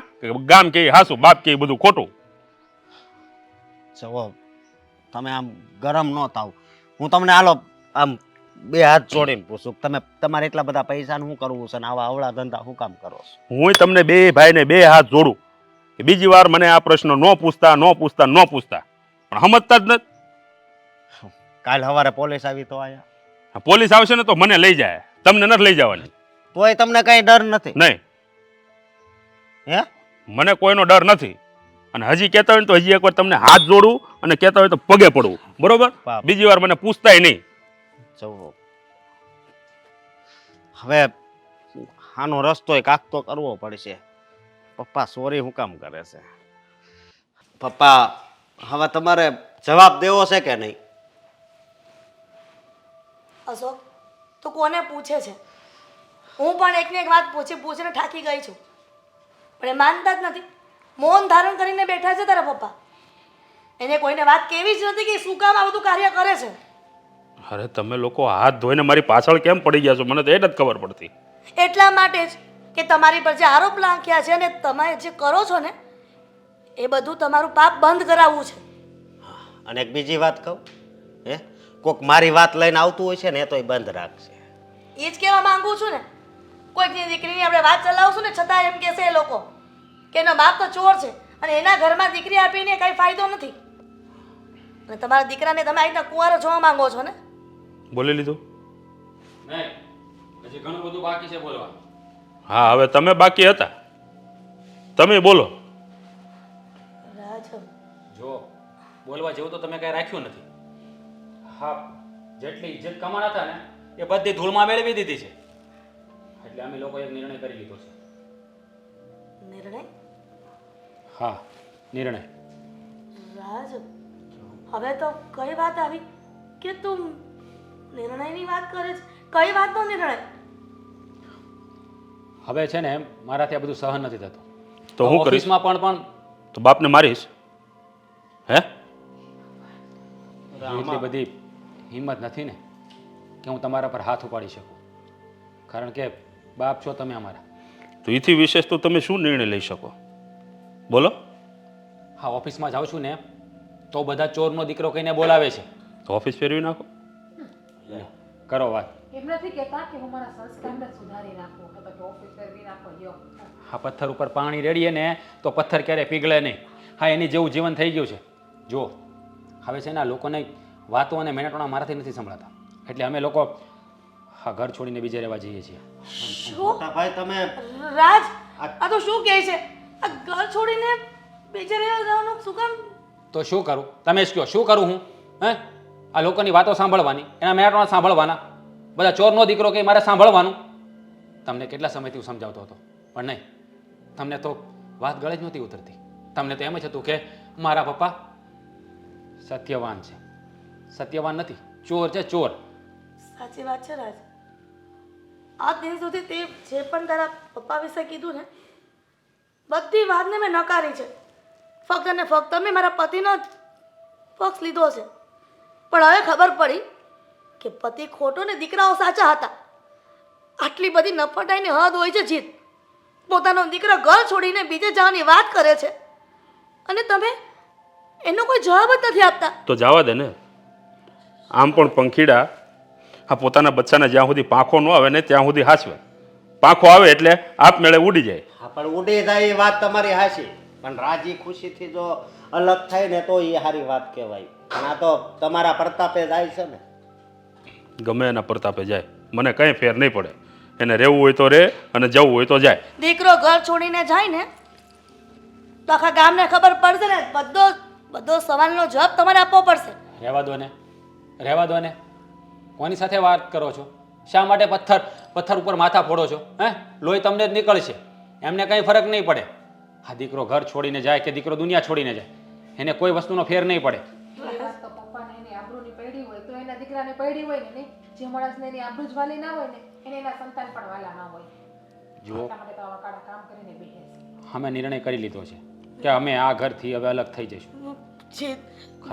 ગામ કે હાસુ, બાપ કે બધું ખોટું. જુઓ તમે આમ ગરમ ન થાવ. હું તમને હાલો આમ બે હાથ જોડીને પૂછું, તમે તમારે એટલા બધા પૈસાનું શું કરવું છે ને આવા અવળા ધંધા શું કામ કરો છો? હું તમને બે ભાઈને બે હાથ જોડું કે બીજી વાર મને આ પ્રશ્ન ન પૂછતા. પણ સમજતા જ નથી. કાલ સવારે પોલીસ આવી તો આયા. પોલીસ આવશે ને તો મને લઈ જાય, તમને નથી લઈ જવાની. તોય તમને કઈ ડર નથી? નહીં, હે મને કોઈનો ડર નથી. અને હજી કહેતા હોય ને તો હજી એકવાર તમને હાથ જોડું અને કહેતા હોય તો પગે પડવું, બરોબર? બાપ. બીજી વાર મને પૂછતાય નહીં. જુઓ હવે આનો રસ્તો કાક તો કરવો પડશે. પપ્પા સોરી હું કામ કરે છે? પપ્પા હવે તમારે જવાબ દેવો છે કે નહીં? અશોક તું કોને પૂછે છે? હું પણ એકને એક વાત પૂછીને થાકી ગઈ છું, પણ એ માનતા જ નથી. મૌન ધારણ કરીને બેઠા છે તારા પપ્પા. એને કોઈને વાત કેવી જ નથી કે શું કામ આ બધું કાર્ય કરે છે. અરે તમે લોકો હાથ ધોઈને મારી પાછળ કેમ પડી ગયા છો? મને તો એ જ નથી ખબર પડતી. એટલા માટે જ કે તમારી પર જે આરોપ લાગ્યા છે અને તમે જે કરો છો ને એ બધું તમારું પાપ બંધ કરાવવું છે. અને એક બીજી વાત કહું, હે કોક મારી વાત લઈને આવતું હોય છે ને એ તો બંધ રાખશે. એ જ કહેવા માંગુ છું ને. કોઈકની દીકરીની આપણે વાત ચલાવશું ને છતાં એમ કહેશે એ લોકો કે એનો બાપ તો ચોર છે અને એના ઘરમાં દીકરી આપીને કાંઈ ફાયદો નથી. અને તમારા દીકરાને તમે આ કુંવારો જોવા માંગો છો ને? બોલી લીધું? નહીં, હજી ઘણું બધું બાકી છે બોલવા. હા હવે તમે બાકી હતા, તમે બોલો. રાજ જો બોલવા જેવું તો તમે કઈ રાખ્યું નથી. હા, જેટલી ઇજ્જત કમાણા હતા ને એ બધી ધૂળમાં મેળવી દીધી છે. એટલે અમે લોકો એક નિર્ણય કરી લીધો છે. નિર્ણય? હા, નિર્ણય. રાજ હવે તો કઈ વાત આવી કે તું નિર્ણયની વાત કરે છે? કઈ વાતનો નિર્ણય? હવે છે ને મારાથી આ બધું સહન નથી થતું. તો હું કરીશ? ઓફિસમાં પણ તો બાપને મારીશ? હે એટલી બધી હિંમત નથી ને. કે હું તમારા પર હાથ ઉપાડી શકું, કારણ કે બાપ છો તમે અમારા. તો એથી વિશેષ તો તમે શું નિર્ણય લઈ શકો બોલો? હા, ઓફિસમાં જાઉં છું ને તો બધા ચોરનો દીકરો કહીને બોલાવે છે. તો ઓફિસ ફેરવી નાખો. કરો વાત. એમ નથી કહેતા કે હું મારા સંસ્કારને સુધારી નાખું અથવા કે ઓફિસ ફેરવી નાખો લ્યો. હા, પથ્થર ઉપર પાણી રેડીએ ને તો પથ્થર ક્યારેય પીગળે નહીં. હા, એની જેવું જીવન થઈ ગયું છે. જુઓ, હવે છે ને આ લોકોને વાતો અને મેનેટોના મારાથી નથી સંભળાતા, એટલે અમે લોકો હા ઘર છોડીને બીજે રહેવા જઈએ છીએ. શું મોટા ભાઈ તમે રાજ, આ તો શું કહે છે? આ ઘર છોડીને બીજે રહેવા જવાનું શું કામ? તો શું કરું? તમે જ કહો, શું કરું હું? હે, આ લોકોની વાતો સાંભળવાની, એના મેનેટોના સાંભળવાના, બધા ચોરનો દીકરો કે મારે સાંભળવાનું. તમને કેટલા સમયથી હું સમજાવતો હતો, પણ નહીં, તમને તો વાત ગળે જ નહોતી ઉતરતી. તમને તો એમ જ હતું કે મારા પપ્પા સત્યવાન છે. સત્યવાન નથી, ચોર છે, ચોર. સાચી વાત છે રાજ. આ દિન સુધી તે જે પણ તારા પપ્પા વિશે કીધું ને, બધી વાતને મેં નકારી છે. ફક્ત ને ફક્ત મેં મારા પતિનો જ પક્ષ લીધો છે. પણ હવે ખબર પડી કે પતિ ખોટો ને દીકરાઓ સાચા હતા. આટલી બધી નફટાઈને હદ હોય છે જીત. પોતાનો દીકરો ઘર છોડીને બીજે જવાની વાત કરે છે અને તમે એનો કોઈ જવાબ જ નથી આપતા. તો જવા દે ને. આમ પણ પંખીડા આ પોતાના બચ્ચાને જ્યાં સુધી પાંખો ન આવે ને ત્યાં સુધી હાચવે. પાંખો આવે એટલે આપમેળે ઉડી જાય. હા પણ ઉડી જાય એ વાત તમારી હાચી, પણ રાજી ખુશીથી જો અલગ થાય ને તો એ સારી વાત કહેવાય. પણ આ તો તમારા પ્રતાપે જાય છે ને. ગમે એના પ્રતાપે જાય, મને કંઈ ફેર નહીં પડે. એને રહેવું હોય તો રહે અને જવું હોય તો જાય. દીકરો ઘર છોડીને જાય ને તો આખા ગામને ખબર પડશે ને. બધો સવાલનો જવાબ તમારે આપવો પડશે. રહેવા દો ને, રહેવા દો ને. કોની સાથે વાત કરો છો? શા માટે પથ્થર ઉપર માથા ફોડો છો? હે, લોહી તમને જ નીકળશે, એમને કંઈ ફરક નહીં પડે. આ દીકરો ઘર છોડીને જાય કે દીકરો દુનિયા છોડીને જાય, એને કોઈ વસ્તુનો ફેર નહીં પડે. એ વાત તો પપ્પાને એની આબરૂની પડી હોય તો એના દીકરાને પડી હોય ને નહીં. જે માણસને એની આબરૂ જ વાલી ના હોય ને એને એના સંતાન પણ વાલા ના હોય. જુઓ, એટલા માટે તો આવા કાળા કામ કરીને બેસે છે. અમે નિર્ણય કરી લીધો છે કે અમે આ ઘરથી હવે અલગ થઈ જઈશું. જીત,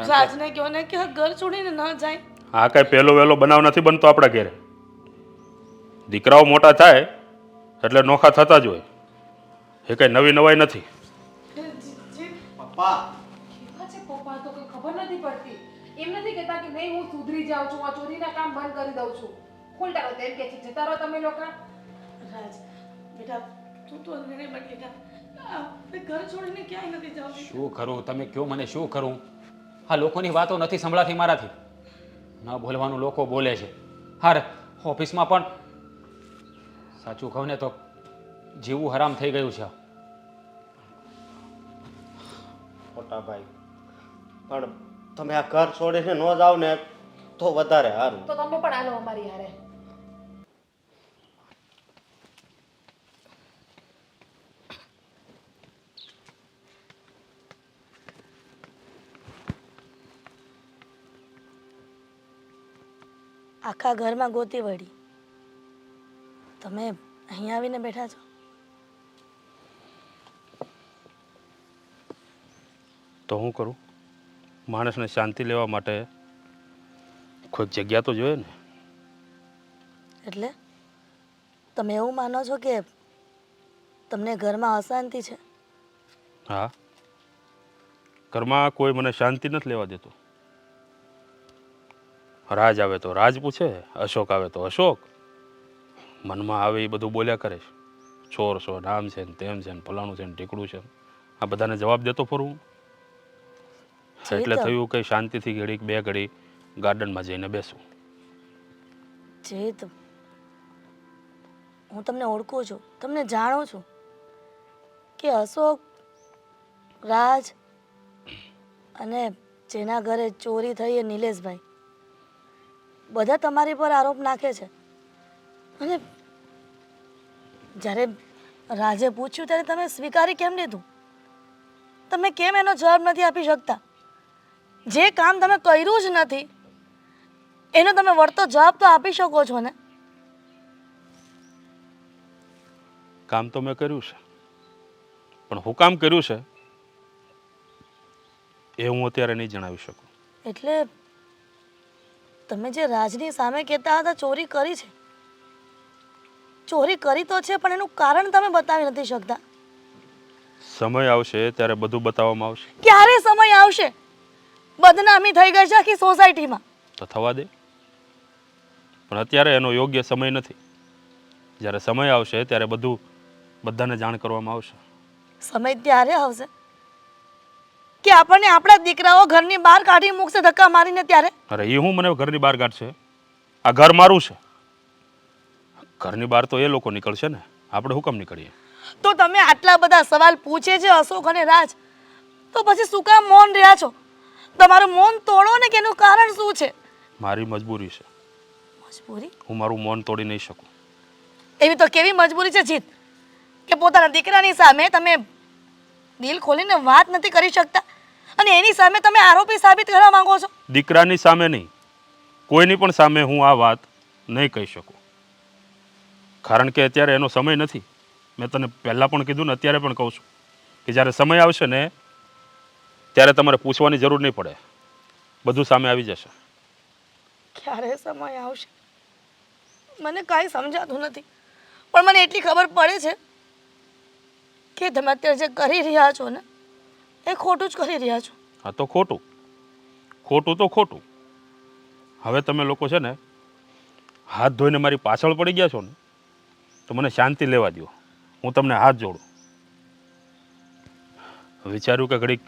રાજને કહો ને કે આ ઘર છોડીને ન જાય. આ કાંઈ પહેલો વહેલો બનાવ નથી બનતો આપણા ઘેરે. દીકરાઓ મોટા થાય એટલે નોખા થતા જ હોય, એ કંઈ નવી નવાઈ નથી. પપ્પા કેવા છે પપ્પા તો કંઈ ખબર નથી પડતી. એમ નથી કહેતા કે નહીં હું સુધરી જાઉં છું, આ ચોરીના કામ બંધ કરી દઉં છું. ખોલતા રહો તેમ કે છે જતા રહો તમે લોકો. રાજ બેટા, તું તો નિર્ણય બદલી નાખ. આપણે ઘર છોડીને ક્યાંય નથી જવું. શું કરું? તમે કહો મને શું કરું? આ લોકોની વાતો નથી સંભળાતી મારાથી. ન બોલવાનું લોકો બોલે છે. હારે ઓફિસમાં પણ સાચું કહું ને તો જીવવું હરામ થઈ ગયું છે. મોટા ભાઈ, પણ તમે આ ઘર છોડીને ન જાઓ ને તો વધારે સારું. તો તમે પણ આલો અમારી હારે. આખા ઘરમાં ગોતી વળી તમે અહીં આવીને બેઠા છો. તો હું કરું? માણસને શાંતિ લેવા માટે કોઈ જગ્યા તો જોઈએ ને. એટલે તમે એવું માનો છો કે તમને ઘરમાં અશાંતિ છે? હા, ઘરમાં કોઈ મને શાંતિ નથી લેવા દેતું. રાજ આવે તો રાજ પૂછે, અશોક આવે તો અશોક. મનમાં આવે એ બધું બોલ્યા કરે છે. ચોર છો, નામ છે ને તેમ છે ને ફલાણું છે ને ઢીકડું છે. આ બધાને જવાબ દેતો ફરું. એટલે થયું કે શાંતિથી ઘડીક બે ઘડી ગાર્ડનમાં જઈને બેસું. જીત, હું તમને ઓળખું છું, તમને જાણું છું કે અશોક, રાજ અને જેના ઘરે ચોરી થઈ એ નિલેશભાઈ બધા તમારી પર આરોપ નાખે છે. અને જ્યારે રાજે પૂછ્યું ત્યારે તમે સ્વીકારી કેમ લીધું? તમે કેમ એનો જવાબ નથી આપી શકતા? જે કામ તમે કર્યું જ નથી એનો તમે વળતો જવાબ તો આપી શકો છો ને. કામ તો મેં કર્યું છે, પણ હું કામ કર્યું છે એ હું અત્યારે નહીં જણાવી શકું. એટલે તમે જે રાજની સામે કહેતા હતા ચોરી કરી છે, ચોરી કરી તો છે, પણ એનું કારણ તમે બતાવી નથી શકતા. સમય આવશે ત્યારે બધું બતાવવામાં આવશે. ક્યારે સમય આવશે? બદનામી થઈ ગઈ છે આખી સોસાયટીમાં. તો થવા દે, પણ અત્યારે એનો યોગ્ય સમય નથી. જ્યારે સમય આવશે ત્યારે બધું બધાને જાણ કરવામાં આવશે. સમય ત્યારે આવશે કે આપણને આપણા દીકરાઓ ઘરની બહાર કાઢી મૂકશે ધક્કા મારીને ત્યારે. અરે એ હું મને ઘરની બહાર કાઢશે? આ ઘર મારું છે. ઘરની બહાર તો એ લોકો નીકળશે ને, આપણે હું કામ નીકળીએ? તો તમે આટલા બધા સવાલ પૂછે છે અશોક અને રાજ, તો પછી શું કામ મૌન રહ્યા છો? તમારું મૌન તોડો ને, કે એનું કારણ શું છે? મારી મજબૂરી છે. મજબૂરી? હું મારું મૌન તોડી નહીં શકું. એવી તો કેવી મજબૂરી છે જીત, કે પોતાના દીકરાની સામે તમે દિલ ખોલીને વાત નથી કરી શકતા અને એની સામે તમે આરોપી સાબિત કરવા માંગો છો? દીકરાની સામે નહીં, કોઈની પણ સામે હું આ વાત નહીં કહી શકું, કારણ કે અત્યારે એનો સમય નથી. મેં તને પહેલાં પણ કીધું ને, અત્યારે પણ કહું છું કે જ્યારે સમય આવશે ને ત્યારે તમારે પૂછવાની જરૂર નહીં પડે, બધું સામે આવી જશે. ક્યારે સમય આવશે મને કાંઈ સમજાતું નથી, પણ મને એટલી ખબર પડે છે કે તમે અત્યારે જે કરી રહ્યા છો ને એ ખોટું જ કરી રહ્યા છો. હા તો ખોટું, ખોટું તો ખોટું. હવે તમે લોકો છે ને હાથ ધોઈને મારી પાછળ પડી ગયા છો ને, તો મને શાંતિ લેવા દો. હું તમને હાથ જોડું. વિચાર્યું કે ઘડીક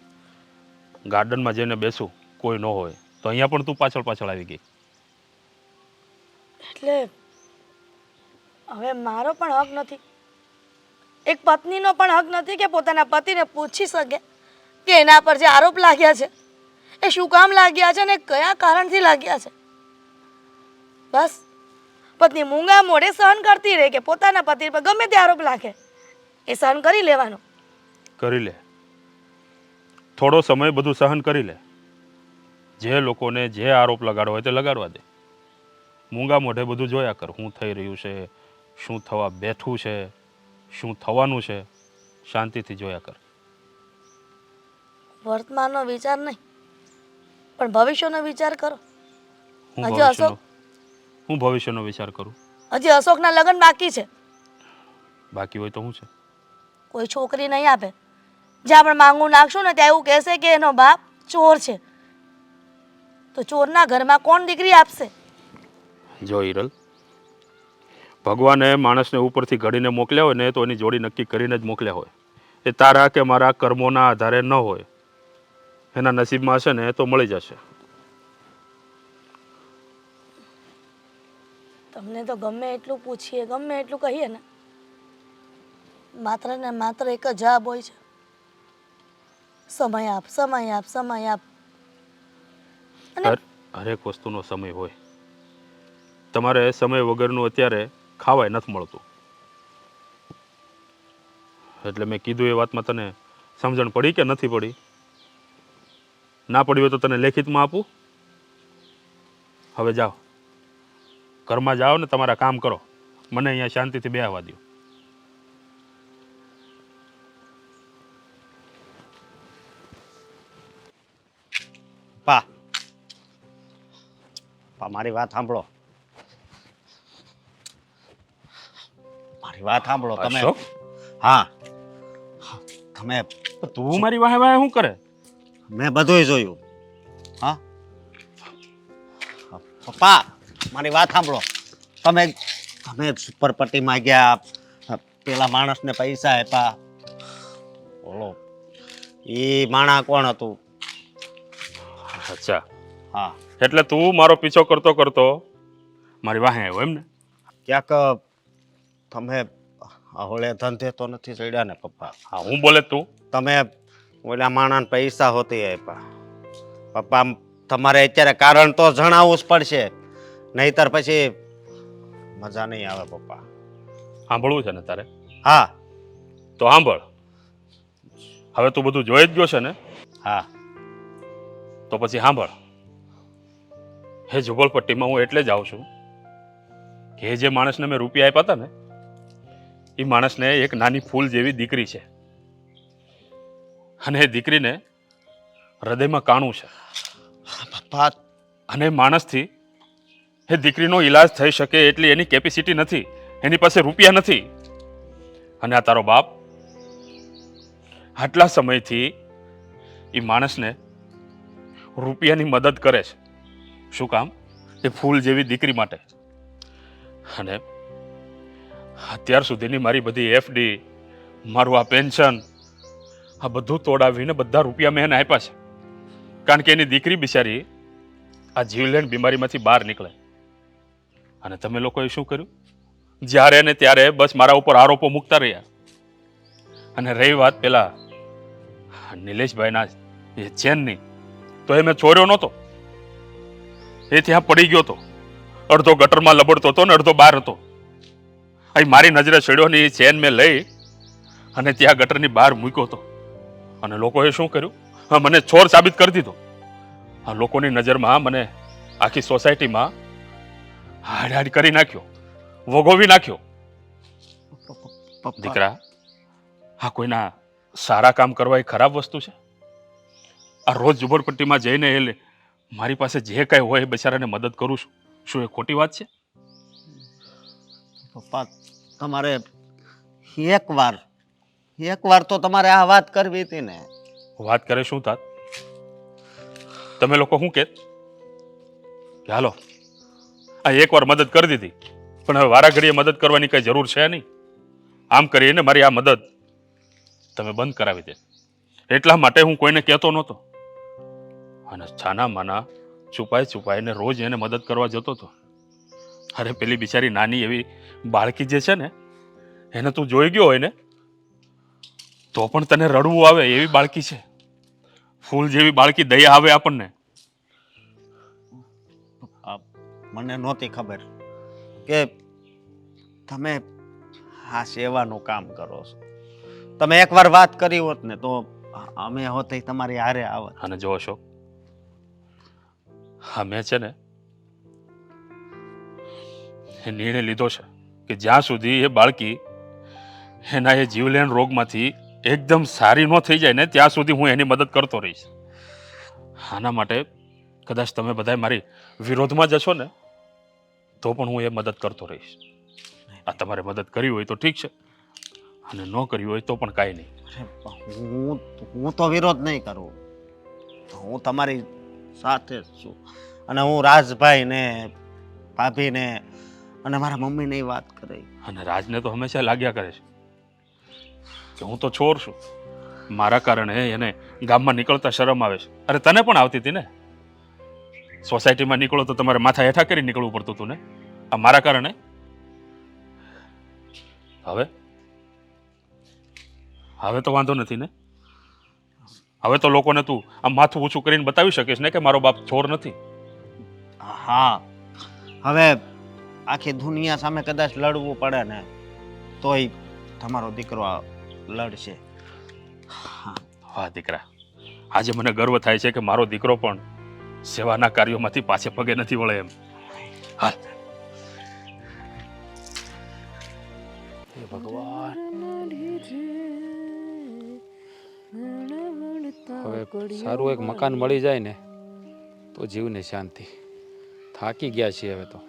ગાર્ડનમાં જઈને બેસું, કોઈ ન હોય, તો અહીંયા પણ તું પાછળ પાછળ આવી ગઈ. એટલે હવે મારો પણ હક નથી, એક પત્નીનો પણ હક નથી કે પોતાના પતિને પૂછી શકે કે એના પર જે આરોપ લાગ્યા છે એ શું કામ લાગ્યા છે અને કયા કારણથી લાગ્યા છે. બસ પત્ની મૂંગા મોઢે સહન કરતી રહે કે પોતાના પતિ પર ગમે તે આરોપ લાગે એ સહન કરી લેવાનો. કરી લે, થોડો સમય બધું સહન કરી લે. જે લોકોને જે આરોપ લગાડવા હોય તે લગાડવા દે. મૂંગા મોઢે બધું જોયા કર, શું થઈ રહ્યું છે, શું થવા બેઠું છે, શું થવાનું છે, શાંતિથી જોયા કર. વર્તમાનનો વિચાર નહીં પણ ભવિષ્યનો વિચાર કરો. હું હજી અશોક, હું ભવિષ્યનો વિચાર કરું? હજી અશોકના લગ્ન બાકી છે. બાકી હોય તો શું છે? કોઈ છોકરી નહીં આપે. જ્યાં પણ માંગુ નાખશું ને ત્યાં એવું કહેશે કે એનો બાપ ચોર છે. તો ચોરના ઘરમાં કોણ દીકરી આપશે? જો હિરલ, ભગવાને માણસને ઉપરથી ઘડીને મોકલ્યા હોય ને તો એની જોડી નક્કી કરીને જ મોકલ્યા હોય. એ તારા કે મારા કર્મોના આધારે ન હોય. એના નસીબમાં હશે ને તો મળી જશે. તમને તો ગમે એટલું પૂછીએ, ગમે એટલું કહીએ ને, માત્ર ને માત્ર એક જ જવાબ હોય છે, સમય આપ, સમય આપ, સમય આપ. અને હરેક વસ્તુનો સમય હોય. તમારે સમય વગરનું અત્યારે ખાવાય નથી મળતું. એટલે મેં કીધું એ વાતમાં તને સમજણ પડી કે નથી પડી? ના પડી હોય તો તને લેખિતમાં આપું. હવે જાઓ, ઘરમાં જાઓ ને તમારા કામ કરો. મને અહીંયા શાંતિથી બેસવા દો. પા પા મારી વાત સાંભળો, મારી વાત સાંભળો તમે. અશોક? હા, તમે તું મારી વાહે વાહે શું કરે? મેં બધુંય જોયું. હા પપ્પા, મારી વાત સાંભળો. તમે તમે સુપરપટ્ટી માંગ્યા, પેલા માણસને પૈસા આપ્યા. બોલો, એ માણા કોણ હતું? અચ્છા, હા, એટલે તું મારો પીછો કરતો કરતો મારી વાહે આવ્યો એમ ને? ક્યાંક તમે હવળે ધંધે તો નથી ચડ્યા ને પપ્પા? હા, હું બોલે તું? તમે ઓલા માણાને પૈસા હોતી આપ્યા. પપ્પા, તમારે અત્યારે કારણ તો જણાવવું જ પડશે, નહીતર પછી મજા નહીં આવે પપ્પા. સાંભળવું છે ને તારે? હા. તો સાંભળ. હવે તું બધું જોઈ જ ગયો છે ને? હા. તો પછી સાંભળ. હે ઝુંપડપટ્ટીમાં હું એટલે જ આવું છું કે જે માણસને મેં રૂપિયા આપ્યા હતા ને, એ માણસને એક નાની ફૂલ જેવી દીકરી છે, અને એ દીકરીને હૃદયમાં કાણું છે. પપ્પા, અને માણસથી એ દીકરીનો ઈલાજ થઈ શકે એટલી એની કેપેસિટી નથી, એની પાસે રૂપિયા નથી. અને આ તારો બાપ આટલા સમયથી એ માણસને રૂપિયાની મદદ કરે છે. શું કામ? એ ફૂલ જેવી દીકરી માટે. અને અત્યાર સુધીની મારી બધી એફડી, મારું આ પેન્શન, આ બધું તોડાવીને બધા રૂપિયા મેં એને આપ્યા છે. કારણ કે એની દીકરી બિચારી આ જીવલેણ બીમારીમાંથી બહાર નીકળે. અને તમે લોકોએ શું કર્યું? જ્યારે ને ત્યારે બસ મારા ઉપર આરોપો મૂકતા રહ્યા. અને રહી વાત પેલા નિલેશભાઈના એ ચેનની, તો એ મેં ચોર્યો નહોતો. એ ત્યાં પડી ગયો હતો, અડધો ગટરમાં લબડતો હતો ને અડધો બહાર હતો. અહીં મારી નજરે ચડ્યો ને એ ચેન મેં લઈ અને ત્યાં ગટરની બહાર મૂક્યો હતો. અને લોકોએ શું કર્યું? મને ચોર સાબિત કરી દીધો. આ લોકોની નજરમાં મને આખી સોસાયટીમાં હાડ કરી નાખ્યો, વગોવી નાખ્યો. પપ્પા, દીકરા, આ કોઈના સારા કામ કરવા એ ખરાબ વસ્તુ છે? આ રોજ ઝુંપડપટ્ટીમાં જઈને એ મારી પાસે જે કાંઈ હોય એ બિચારાને મદદ કરું છું, શું એ ખોટી વાત છે? પપ્પા, તમારે એકવાર તો તમારે આ વાત કરવી હતી ને. વાત કરે શું થાત? તમે લોકો શું કે હાલો આ એકવાર મદદ કરી દીધી, પણ હવે વારા ઘડીએ મદદ કરવાની કઈ જરૂર છે નહીં. આમ કરીને મારી આ મદદ તમે બંધ કરાવી દે, એટલા માટે હું કોઈને કહેતો નહોતો. અને છાના માના છુપાઈને રોજ એને મદદ કરવા જતો હતો. અરે પેલી બિચારી નાની એવી બાળકી જે છે ને, એને તું જોઈ ગયો હોય ને તો પણ તને રડવું આવે એવી બાળકી છે. ફૂલ જેવી બાળકી, દયા આવે આપણને. મને નહોતી ખબર કે તમે આ સેવાનું કામ કરો છો. તમે એકવાર વાત કરી હોત ને તો અમે હોત તમારી હારે આવત. અને જો અશોક, અમે છે ને એ નિર્ણય લીધો છે કે જ્યાં સુધી એ બાળકી એના એ જીવલેણ રોગમાંથી એકદમ સારી ન થઈ જાય ને ત્યાં સુધી હું એની મદદ કરતો રહીશ. આના માટે કદાચ તમે બધા મારી વિરોધમાં જશો ને તો પણ હું એ મદદ કરતો રહીશ. આ તમારે મદદ કરવી હોય તો ઠીક છે, અને ન કરવી હોય તો પણ કાંઈ નહીં. હું તો વિરોધ નહીં કરું, હું તમારી સાથે જ છું. અને હું રાજભાઈ ને ભાભી ને અને મારા મમ્મીને વાત કરી. અને રાજને તો હંમેશા લાગ્યા કરે છે કે હું તો ચોર છું, મારા કારણે એને ગામમાં નીકળતા શરમ આવે છે. અરે તને પણ આવતી હતી ને, સોસાયટીમાં નીકળો તો તમારે માથા હેઠા કરી નીકળવું પડતું હતું ને, આ મારા કારણે. હવે તો વાંધો નથી ને? હવે તો લોકોને તું આમ માથું ઊંચું કરીને બતાવી શકીશ ને કે મારો બાપ ચોર નથી. હા, હવે આખી દુનિયા સામે કદાચ લડવું પડે ને તોય તમારો દીકરો લડશે. વાહ દીકરા, આજે મને ગર્વ થાય છે કે મારો દીકરો પણ સેવાના કાર્યોમાંથી પાછે પગે નથી વળે એમ. હાલ. હે ભગવાન, હવે સારું એક મકાન મળી જાય ને તો જીવને શાંતિ. થાકી ગયા છીએ હવે તો.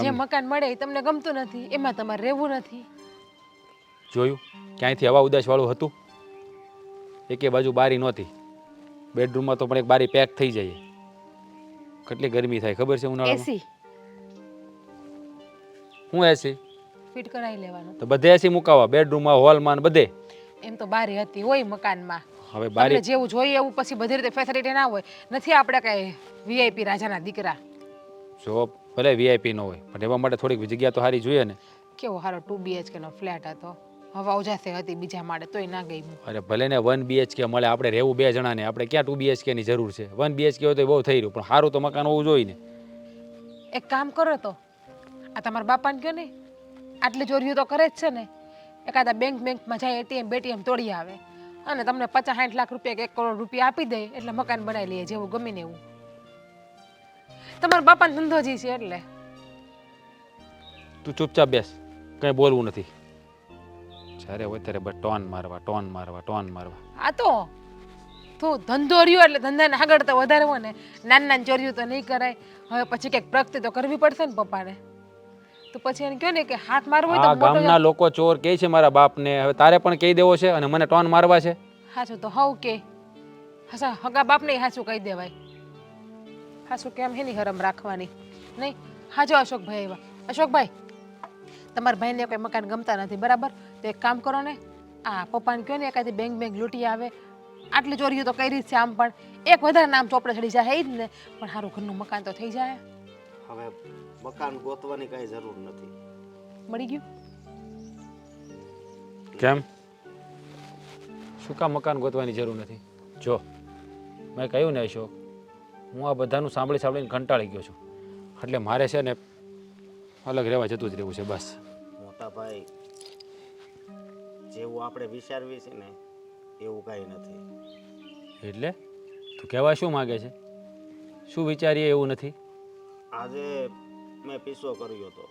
જે મકાન મળે એ તમને ગમતું નથી, એમાં તમારે રહેવું નથી. જોયું ક્યાંયથી હવા ઉદાસ વાળું હતું? એકે બાજુ બારી નહોતી. બેડરૂમમાં તો પણ એક બારી પેક થઈ જાય. કેટલી ગરમી થાય ખબર છે ઉનાળામાં? એસી હું એસી ફિટ કરાવી લેવાનું. તો બધે એસી મુકાવા, બેડરૂમમાં, હોલમાં બધે. એમ તો બારી હતી હોય મકાનમાં. હવે બારી તમને જેવું જોઈએ એવું પછી બધી રીતે ફેસિલિટી ના હોય. નથી આપણે કઈ વીઆઈપી રાજાના દીકરા. જો ભલે વીઆઈપી ન હોય પણ એવા માટે થોડીક જગ્યા તો સારી જોઈએ ને. કેવો સારો 2 BHK નો ફ્લેટ હતો, હવા ઉજાસે હતી બીજા માળે, તોય ના ગઈ. અરે ભલે ને 1 BHK મળે, આપણે રહેવું 2 જણાને, આપણે ક્યાં 2 BHK ની જરૂર છે? 1 BHK હોય તો બહુ થઈ રહ્યું, પણ સારું તો મકાન હોવું જોઈએ ને. એક કામ કરો તો આ તમારા બાપાને કહો ને, આટલી ચોરીઓ તો કરે જ છે ને, એકાદા બેંકમાં જાય, એટીએમ બેટીએમ તોડી આવે અને તમને 50-60 લાખ રૂપિયા કે 1 કરોડ રૂપિયા આપી દે એટલે મકાન બનાવી લઈએ જેવું ગમે ને એવું. તમારા બાપાનો ધંધો જ છે એટલે. તું ચૂપચાપ બેસ, કંઈ બોલવું નથી. જ્યારે હોય ત્યારે બસ ટોન મારવા. આ તો તો ધંધો રહ્યો એટલે ધંધાને આગળ તો વધારે હોય ને, નાની નાની ચોરીઓ તો નહીં કરાય. હવે પછી કંઈક પ્રગતિ તો કરવી પડશે ને પપ્પાને. તો પછી એને કહો ને કે હાથ મારવો હોય આ તો મોટો ગામના લોકો ચોર કહે છે મારા બાપને, હવે તારે પણ કહી દેવો છે અને મને ટોન મારવા છે? હાચું તો હવ કે હસા હગા બાપને હાચું કહી દેવાય. હાચું કેમ હે ની હરમ રાખવાની નહીં. હાજો અશોકભાઈ એવા. અશોકભાઈ, તમારા ભાઈને કોઈ મકાન ગમતા નથી બરાબર, તો એક કામ કરો ને, આ પપ્પાને કહો ને એકાદી બેંક લૂંટી આવે. આટલી ચોરીઓ તો કરી જ છે આમ પણ, એક વધારે નામ ચોપડે ચડી જાય એ જ ને, પણ સારું ઘરનું મકાન તો થઈ જાય. હવે મકાન ગોતવાની કાંઈ જરૂર નથી. મળી ગયું? કેમ? શું કામ મકાન ગોતવાની જરૂર નથી? જો મેં કહ્યું ને અશોક, હું આ બધાનું સાંભળીને કંટાળી ગયો છું, એટલે મારે છે ને અલગ રહેવા જતું જ રહેવું છે બસ. મોટા ભાઈ, જેવું આપણે વિચારવી છે ને એવું કાંઈ નથી. એટલે તું કહેવા શું માગે છે? શું વિચારીએ એવું નથી? આજે મેં પીસો કર્યો હતો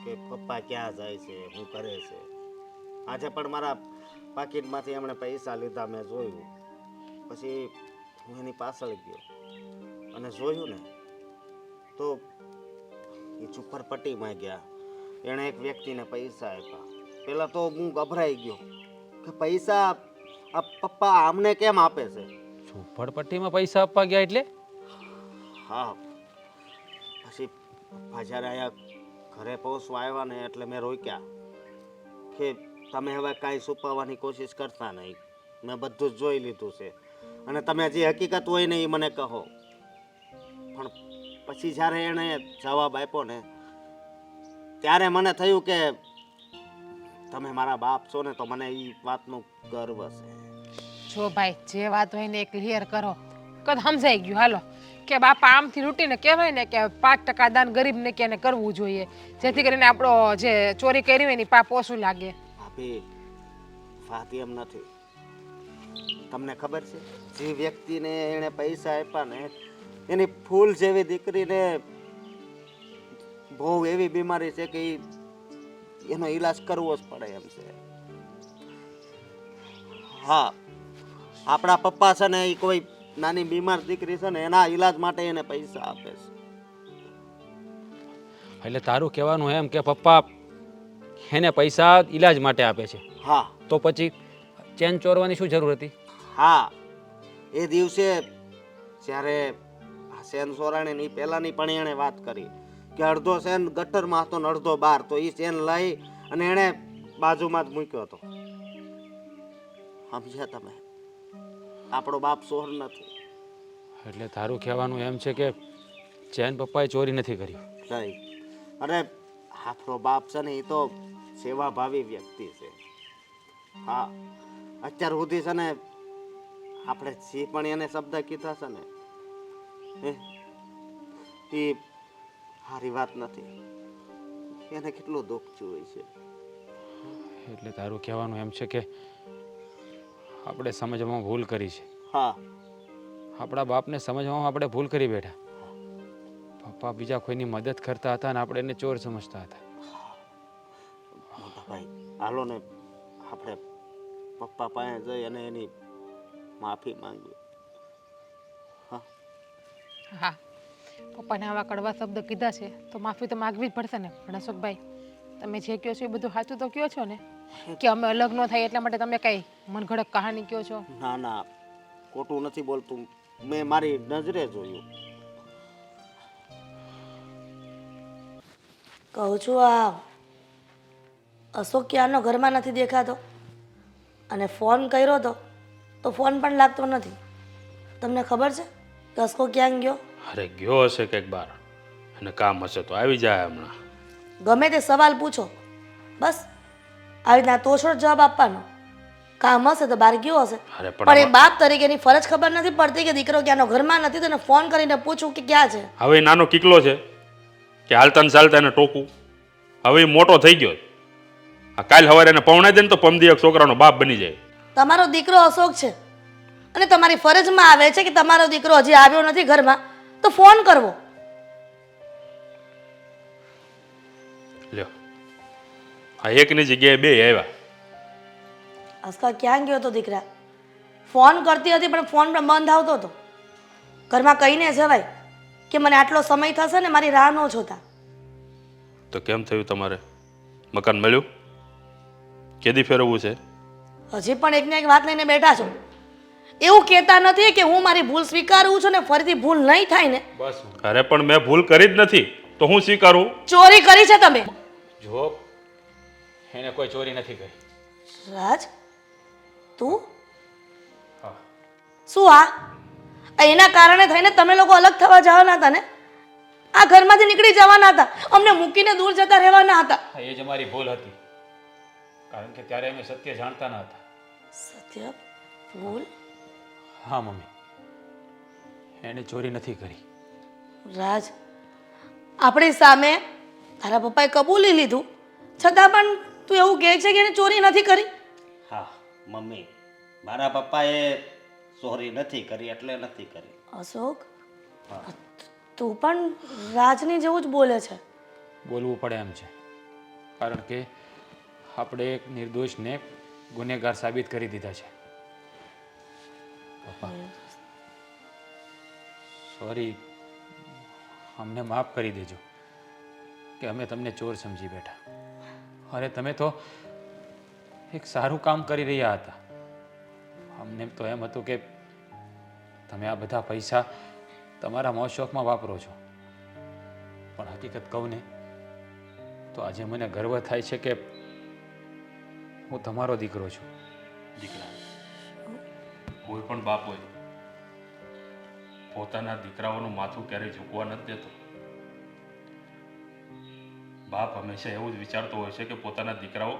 કે પપ્પા ક્યાં જાય છે, શું કરે છે. આજે પણ મારા પાકીટમાંથી એમણે પૈસા લીધા મેં જોયું. પછી હું એની પાછળ ગયો અને જોયું ને તો એ ઝુંપડપટ્ટીમાં ગયા. એણે એક વ્યક્તિને પૈસા આપ્યા. પહેલાં તો હું ગભરાઈ ગયો કે પૈસા આ પપ્પા આમને કેમ આપે છે. ઝૂંપડપટ્ટીમાં પૈસા આપવા ગયા એટલે? હા, પછી પપ્પા જ્યારે અહીંયા ઘરે પહોંચવા આવ્યા ને એટલે મેં રોક્યા કે તમે હવે કાંઈ છુપાવવાની કોશિશ કરતા નહીં, મેં બધું જ જોઈ લીધું છે અને તમે જે હકીકત હોય ને એ મને કહો. પણ પછી જ્યારે એણે જવાબ આપ્યો ને ત્યારે મને થયું કે તમે મારા બાપ છો ને તો મને એ વાતનું ગર્વ છે. જો ભાઈ, જે વાત હોય ને એ ક્લિયર કરો. કદ સમજાઈ ગયું. હાલો કે બાપા આમથી લૂંટીને કહેવાય ને કે 5% દાન ગરીબને કે એને કરવું જોઈએ, જેથી કરીને આપણો જે ચોરી કરી હોય એની પાપ ઓછું લાગે. ભાભી, વાત એમ નથી. તમને ખબર છે, જે વ્યક્તિને એણે પૈસા આપ્યા ને એની ફૂલ જેવી દીકરીને બહુ એવી બીમારી છે કે એનો ઈલાજ કરવો જ પડે એમ છે. હા, આપણા પપ્પા છે ને એ કોઈ નાની બીમાર દીકરી છે ને એના ઈલાજ માટે એને પૈસા આપે છે. એટલે તારું કહેવાનું એમ કે પપ્પા એને પૈસા ઈલાજ માટે આપે છે? હા. તો પછી ચેન ચોરવાની શું જરૂર હતી? હા, એ દિવસે જ્યારે સેન સોરાણીની પહેલાંની પણ એણે વાત કરી કે અડધો સેન ગટરમાં હતો ને અડધો બહાર, તો એ સેન લઈ અને એણે બાજુમાં જ મૂક્યો હતો. સમજ્યા તમે? આપણો બાપ ચોર નથી. એટલે તારું કહેવાનું એમ છે કે ચેન પપ્પાએ ચોરી નથી કર્યું? નહીં. અરે આપણો બાપ છે ને એ તો સેવાભાવી વ્યક્તિ છે. હા, અત્યાર સુધી છે ને આપણે જે પણ એને શબ્દ કીધા છે ને એ સારી વાત નથી. એને કેટલું દુઃખ થયું હોય છે. એટલે તારું કહેવાનું એમ છે કે આપણે સમજવામાં ભૂલ કરી છે? હા. આપણા બાપને સમજવામાં આપણે ભૂલ કરી બેઠા. પપ્પા બીજા કોઈની મદદ કરતા હતા અને આપણે એને ચોર સમજતા હતા. મોટા ભાઈ, હાલો ને આપણે પપ્પા પાસે જઈ અને એની માફી માંગીએ. હા, પપ્પાને આવા કડવા શબ્દ કીધા છે તો માફી તો માગવી જ પડશે ને. પણ અશોકભાઈ, તમે જે કહો છો એ બધું સાચું તો કહો છો ને કે અમે અલગ ન થાય એટલા માટે તમે કઈ મનઘડક કહાની કહો છો? ના ના, ખોટું નથી બોલતું. મેં મારી નજરે જોયું. કહું છું આ અશોક ક્યારનો ઘરમાં નથી દેખાતો અને ફોન કર્યો હતો તો ફોન પણ લાગતો નથી. તમને ખબર છે કે અશોક ક્યાં ગયો? અરે ગયો હશે કંઈક બાર અને કામ હશે તો આવી જાય હમણાં. ગમે તે સવાલ પૂછો, બસ આવી રીતના તોછડ જવાબ આપવાનો. કામ હશે તો બહાર ગયો હશે, અરે પણ એ બાપ તરીકેની ફરજ ખબર નથી પડતી કે દીકરો ક્યાંનો ઘરમાં નથી તો એને ફોન કરીને પૂછું કે ક્યાં છે. હવે એ નાનો કીકલો છે કે હાલતા ને ચાલતા એને ટોકું? હવે એ મોટો થઈ ગયો. આ કાલ સવારે એને પૌણાઈ દે ને તો પમદી એક છોકરાનો બાપ બની જાય. તમારો દીકરો અશોક છે અને તમારી ફરજમાં આવે છે કે તમારો દીકરો હજી આવ્યો નથી ઘરમાં તો ફોન કરવો. લ્યો, આ એકની જગ્યાએ બે આવ્યા. અસ્કા ક્યાં ગયો તો દીકરા? ફોન કરતી હતી પણ ફોન પણ બંધ આવતો હતો. ઘરમાં કહીને જવાય કે મને આટલો સમય થશે ને મારી રાહ ન જોતા. તો કેમ થયું તમારે? મકાન મળ્યું? કેદી ફેરવવું છે? હજી પણ એકને એક વાત લઈને બેઠા છો. એવું કહેતા નથી કે હું મારી ભૂલ સ્વીકારું છું ને ફરીથી ભૂલ નહીં થાય ને. બસ અરે પણ મેં ભૂલ કરી જ નથી તો હું સ્વીકારું? ચોરી કરી છે તમે. જો એને કોઈ ચોરી નથી કરી. રાજ તું હા. શું એના કારણે થઈને તમે લોકો અલગ થવા જવાના હતા ને? આ ઘરમાંથી નીકળી જવાના હતા, અમને મૂકીને દૂર જતા રહેવાના હતા. હા, એ જ અમારી ભૂલ હતી, કારણ કે ત્યારે અમે સત્ય જાણતા ન હતા. સત્ય ભૂલ? હા મમ્મી, એને ચોરી નથી કરી. રાજ, આપણી સામે તારા પપ્પાએ કબૂલી લીધું, છતાં પણ તું એવું કહે છે કે એને ચોરી નથી કરી? હા મમ્મી, મારા પપ્પાએ ચોરી નથી કરી એટલે નથી કરી. અશોક, તું પણ રાજની જેવું જ બોલે છે. બોલવું પડે એમ છે, કારણ કે આપણે એક નિર્દોષને ગુનેગાર સાબિત કરી દીધા છે. પપ્પા સોરી, અમને માફ કરી દેજો કે અમે તમને ચોર સમજી બેઠા. અરે તમે તો એક સારું કામ કરી રહ્યા હતા. અમને તો એમ હતું કે તમે આ બધા પૈસા તમારા મોજ શોખમાં વાપરો છો, પણ હકીકત કહું ને તો આજે મને ગર્વ થાય છે કે હું તમારો દીકરો છું. દીકરા, કોઈ પણ બાપ હોય પોતાના દીકરાઓનું માથું ક્યારેય ઝૂકવા નથી દેતો. બાપ હંમેશા એવું જ વિચારતો હોય છે કે પોતાના દીકરાઓ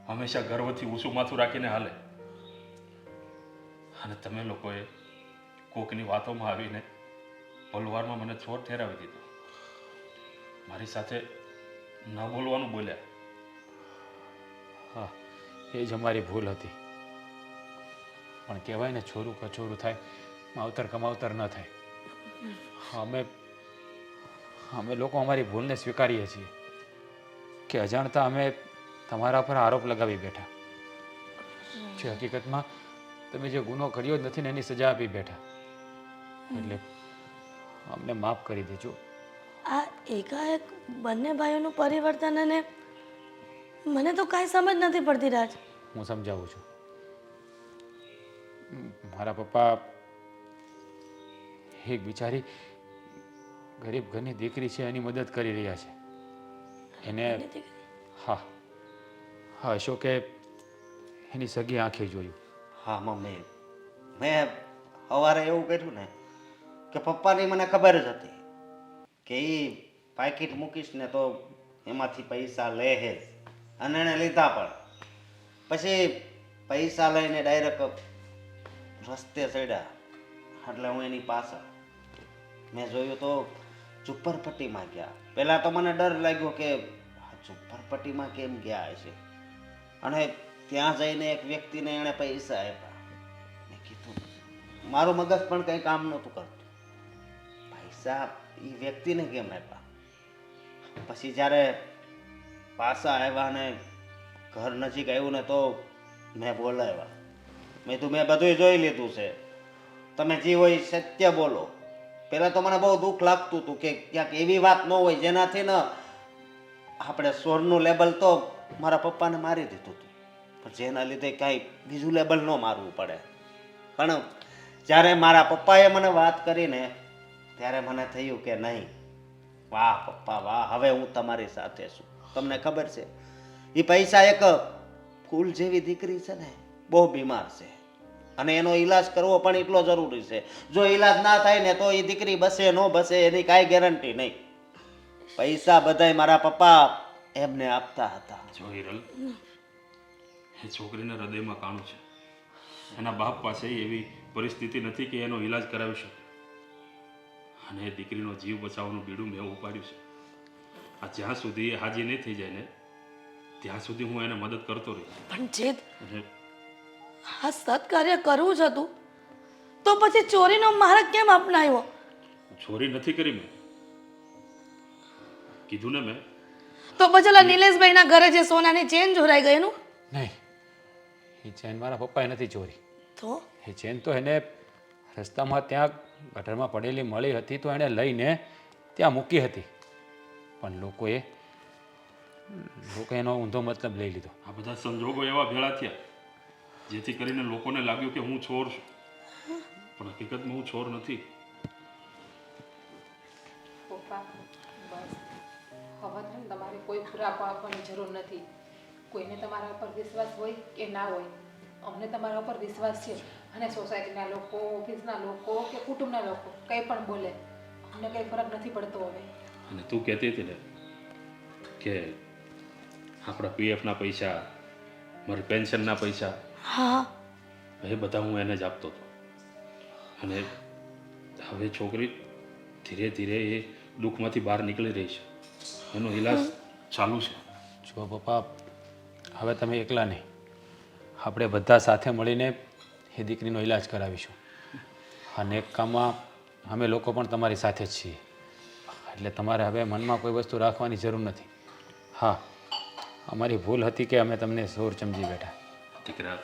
હંમેશા ગર્વથી ઊંચું માથું રાખીને હાલે. અને તમે લોકોએ કોકની વાતોમાં આવીને પલવારમાં મને ચોર ઠેરાવી દીધો. મારી સાથે ન બોલવાનું બોલ્યા. હા, એ જ અમારી ભૂલ હતી, પણ કહેવાય ને છોરું કચોરું થાય, માવતર કમાવતર ન થાય. અમે લોકો અમારી ભૂલને સ્વીકારીએ છીએ કે અજાણતા અમે તમારા પર આરોપ લગાવી બેઠા, જે હકીકતમાં તમે જે ગુનો કર્યો જ નથી ને એની સજા આપી બેઠા. એટલે અમને માફ કરી દેજો. આ એકાએક બંને ભાઈઓનું પરિવર્તન, અને મને તો કાંઈ સમજ નથી પડતી રાજ. હું સમજાવું છું. મારા પપ્પા એક બિચારી ગરીબ ઘરની દીકરી છે, એની મદદ કરી રહ્યા છે. એને હા હા અશોકે એની સગી આંખે જોયું. હા મમ્મી, મેં સવારે એવું કર્યું ને કે પપ્પાની મને ખબર જ હતી કે એ પાકીટ મૂકીશ ને તો એમાંથી પૈસા લે જ, અને એણે લીધા પણ. પછી પૈસા લઈને ડાયરેક્ટ રસ્તે ચડ્યા, એટલે હું એની પાછળ મેં જોયું તો ઝુંપડપટ્ટીમાં ગયા. પહેલાં તો મને ડર લાગ્યો કે ઝુંપડપટ્ટીમાં કેમ ગયા હશે, અને ત્યાં જઈને એક વ્યક્તિને એણે પૈસા આપ્યા. મેં કીધું મારું મગજ પણ કંઈ કામ નહોતું કરતું, પૈસા એ વ્યક્તિને કેમ આપ્યા. પછી જ્યારે પાછા આવ્યા ને ઘર નજીક આવ્યું ને તો મેં બોલાવ્યા. મેં કીધું મેં બધું જોઈ લીધું છે, તમે જે હોય સત્ય બોલો. પહેલાં તો મને બહુ દુઃખ લાગતું હતું કે ક્યાંક એવી વાત ન હોય જેનાથી ને આપણે સોરનું લેબલ તો મારા પપ્પાને મારી દીધું હતું, પણ જેના લીધે કાંઈ બીજું લેબલ ન મારવું પડે. પણ જ્યારે મારા પપ્પાએ મને વાત કરીને ત્યારે મને થયું કે નહીં, વાહ પપ્પા વાહ, હવે હું તમારી સાથે છું. તમને ખબર છે એ પૈસા એક ફૂલ જેવી દીકરી છે ને, બહુ બીમાર છે, અને એનો ઈલાજ કરવો પણ એટલો જરૂરી છે. જો ઈલાજ ના થાય ને તો એ દીકરી બસે ન બસે એની કાંઈ ગેરંટી નહીં. પૈસા બધાય મારા પપ્પા એમને આપતા હતા. જો હિરલ, એ છોકરીના હૃદયમાં કાણું છે. એના બાપ પાસે એવી પરિસ્થિતિ નથી કે એનો ઈલાજ કરાવી શકે, અને એ દીકરીનો જીવ બચાવવાનું બીડું મેં ઉપાડ્યું છે. આ જ્યાં સુધી એ હાજી નહીં થઈ જાય ને ત્યાં સુધી હું એને મદદ કરતો રહીશ. પણ જે અને આ સત્કાર્ય કરવું જ હતું તો પછી ચોરીનો માર્ગ કેમ અપનાવ્યો? ચોરી નથી કરી મેં, કીધું ને મેં. તો પછી ઓલા નિલેશભાઈના ઘરે જે સોનાની ચેન ચોરાઈ ગઈ એનું? નહીં, એ ચેન મારા પપ્પાએ નથી ચોરી. તો એ ચેન તો એને રસ્તામાં ત્યાં ગટરમાં પડેલી મળી હતી તો એણે લઈને ત્યાં મૂકી હતી, પણ લોકોએ એનો ઊંધો મતલબ લઈ લીધો. આ બધા સંજોગો એવા ભેળા થયા જેથી કરીને લોકોને લાગ્યું કે હું ચોર છું, પણ હકીકતમાં હું ચોર નથી. પપ્પા બસ હવે છે ને તમારે કોઈ પુરાવો આપવાની જરૂર નથી. કોઈને તમારા ઉપર વિશ્વાસ હોય કે ના હોય, અમને તમારા ઉપર વિશ્વાસ છે. અને સોસાયટીના લોકો, ઓફિસના લોકો કે કુટુંબના લોકો કંઈ પણ બોલે અમને કંઈ ફરક નથી પડતો હવે. અને તું કહેતી હતી ને કે આપણા પીએફના પૈસા, મારી પેન્શનના પૈસા, હા એ બધા હું એને જ આપતો હતો. અને હવે છોકરી ધીરે ધીરે એ દુઃખમાંથી બહાર નીકળી રહી છે, એનો ઈલાજ ચાલુ છે. જો પપ્પા, હવે તમે એકલા નહીં, આપણે બધા સાથે મળીને એ દીકરીનો ઈલાજ કરાવીશું. અને એક કામમાં અમે લોકો પણ તમારી સાથે જ છીએ, એટલે તમારે હવે મનમાં કોઈ વસ્તુ રાખવાની જરૂર નથી. હા, અમારી ભૂલ હતી કે અમે તમને સોર સમજી બેઠા. દીકરા,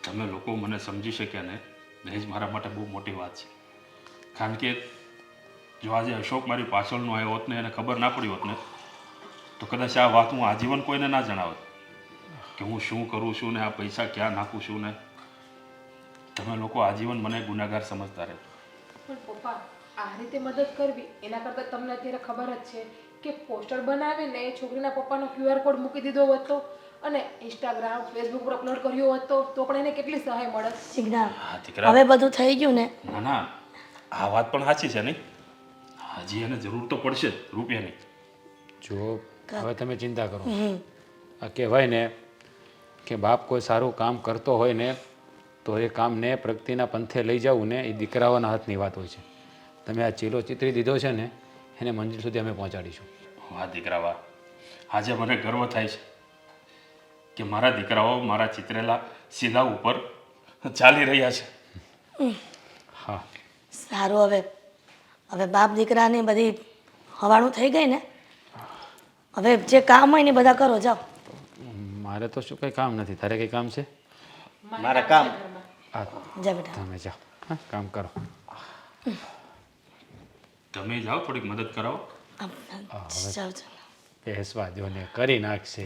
તમે લોકો મને સમજી શક્યા ને એ જ મારા માટે બહુ મોટી વાત છે. કારણ કે જો આજે અશોક મારી પાછળનો આવ્યો હોત ને એને ખબર ના પડી હોત ને તો કદાચ આ વાત હું આજીવન કોઈને ના જણાવત કે હું શું કરું છું ને આ પૈસા ક્યાં નાખું છું ને. તમે લોકો આજીવન મને ગુનેગાર સમજતા રહે. પણ પપ્પા આ રીતે મદદ કરવી એના કરતાં તમને અત્યારે ખબર જ છે કે પોસ્ટર બનાવીને એ છોકરીના પપ્પાનો QR કોડ મૂકી દીધો હોત તો અને ઇન્સ્ટાગ્રામ ફેસબુક પર અપલોડ કર્યો હોત તો પણ એને કેટલી સહાય મળત. સિગ્ના હા દીકરા, હવે બધું થઈ ગયું ને. ના ના, આ વાત પણ સાચી છે નહીં. હજી એને જરૂર તો પડશે જ રૂપિયાની. જો હવે તમે ચિંતા કરો. આ કહેવાય ને કે બાપ કોઈ સારું કામ કરતો હોય ને તો એ કામને પ્રગતિના પંથે લઈ જવું ને એ દીકરાઓના હાથની વાત હોય છે. તમે આ ચીલો ચિતરી દીધો છે ને એને મંજિલ સુધી અમે પહોંચાડીશું. વાહ દીકરા વાહ, આજે મને ગર્વ થાય છે કે મારા દીકરાઓ મારા ચિતરેલા સીધા ઉપર ચાલી રહ્યા છે. હા, સારું, હવે બાપ દીકરાની બધી હવાણું થઈ ગઈ ને. હવે જે કામ હોય ને બધા કરો, જાઓ. મારે તો શું કંઈ કામ નથી. તારે કંઈ કામ છે? મારા કામ હા, જા બેટા. તમે જાઓ, હા કામ કરો. તમે જાઓ, થોડીક મદદ કરાવો. જાઓ, જાઓ. બેસવા દો ને, કરી નાખશે.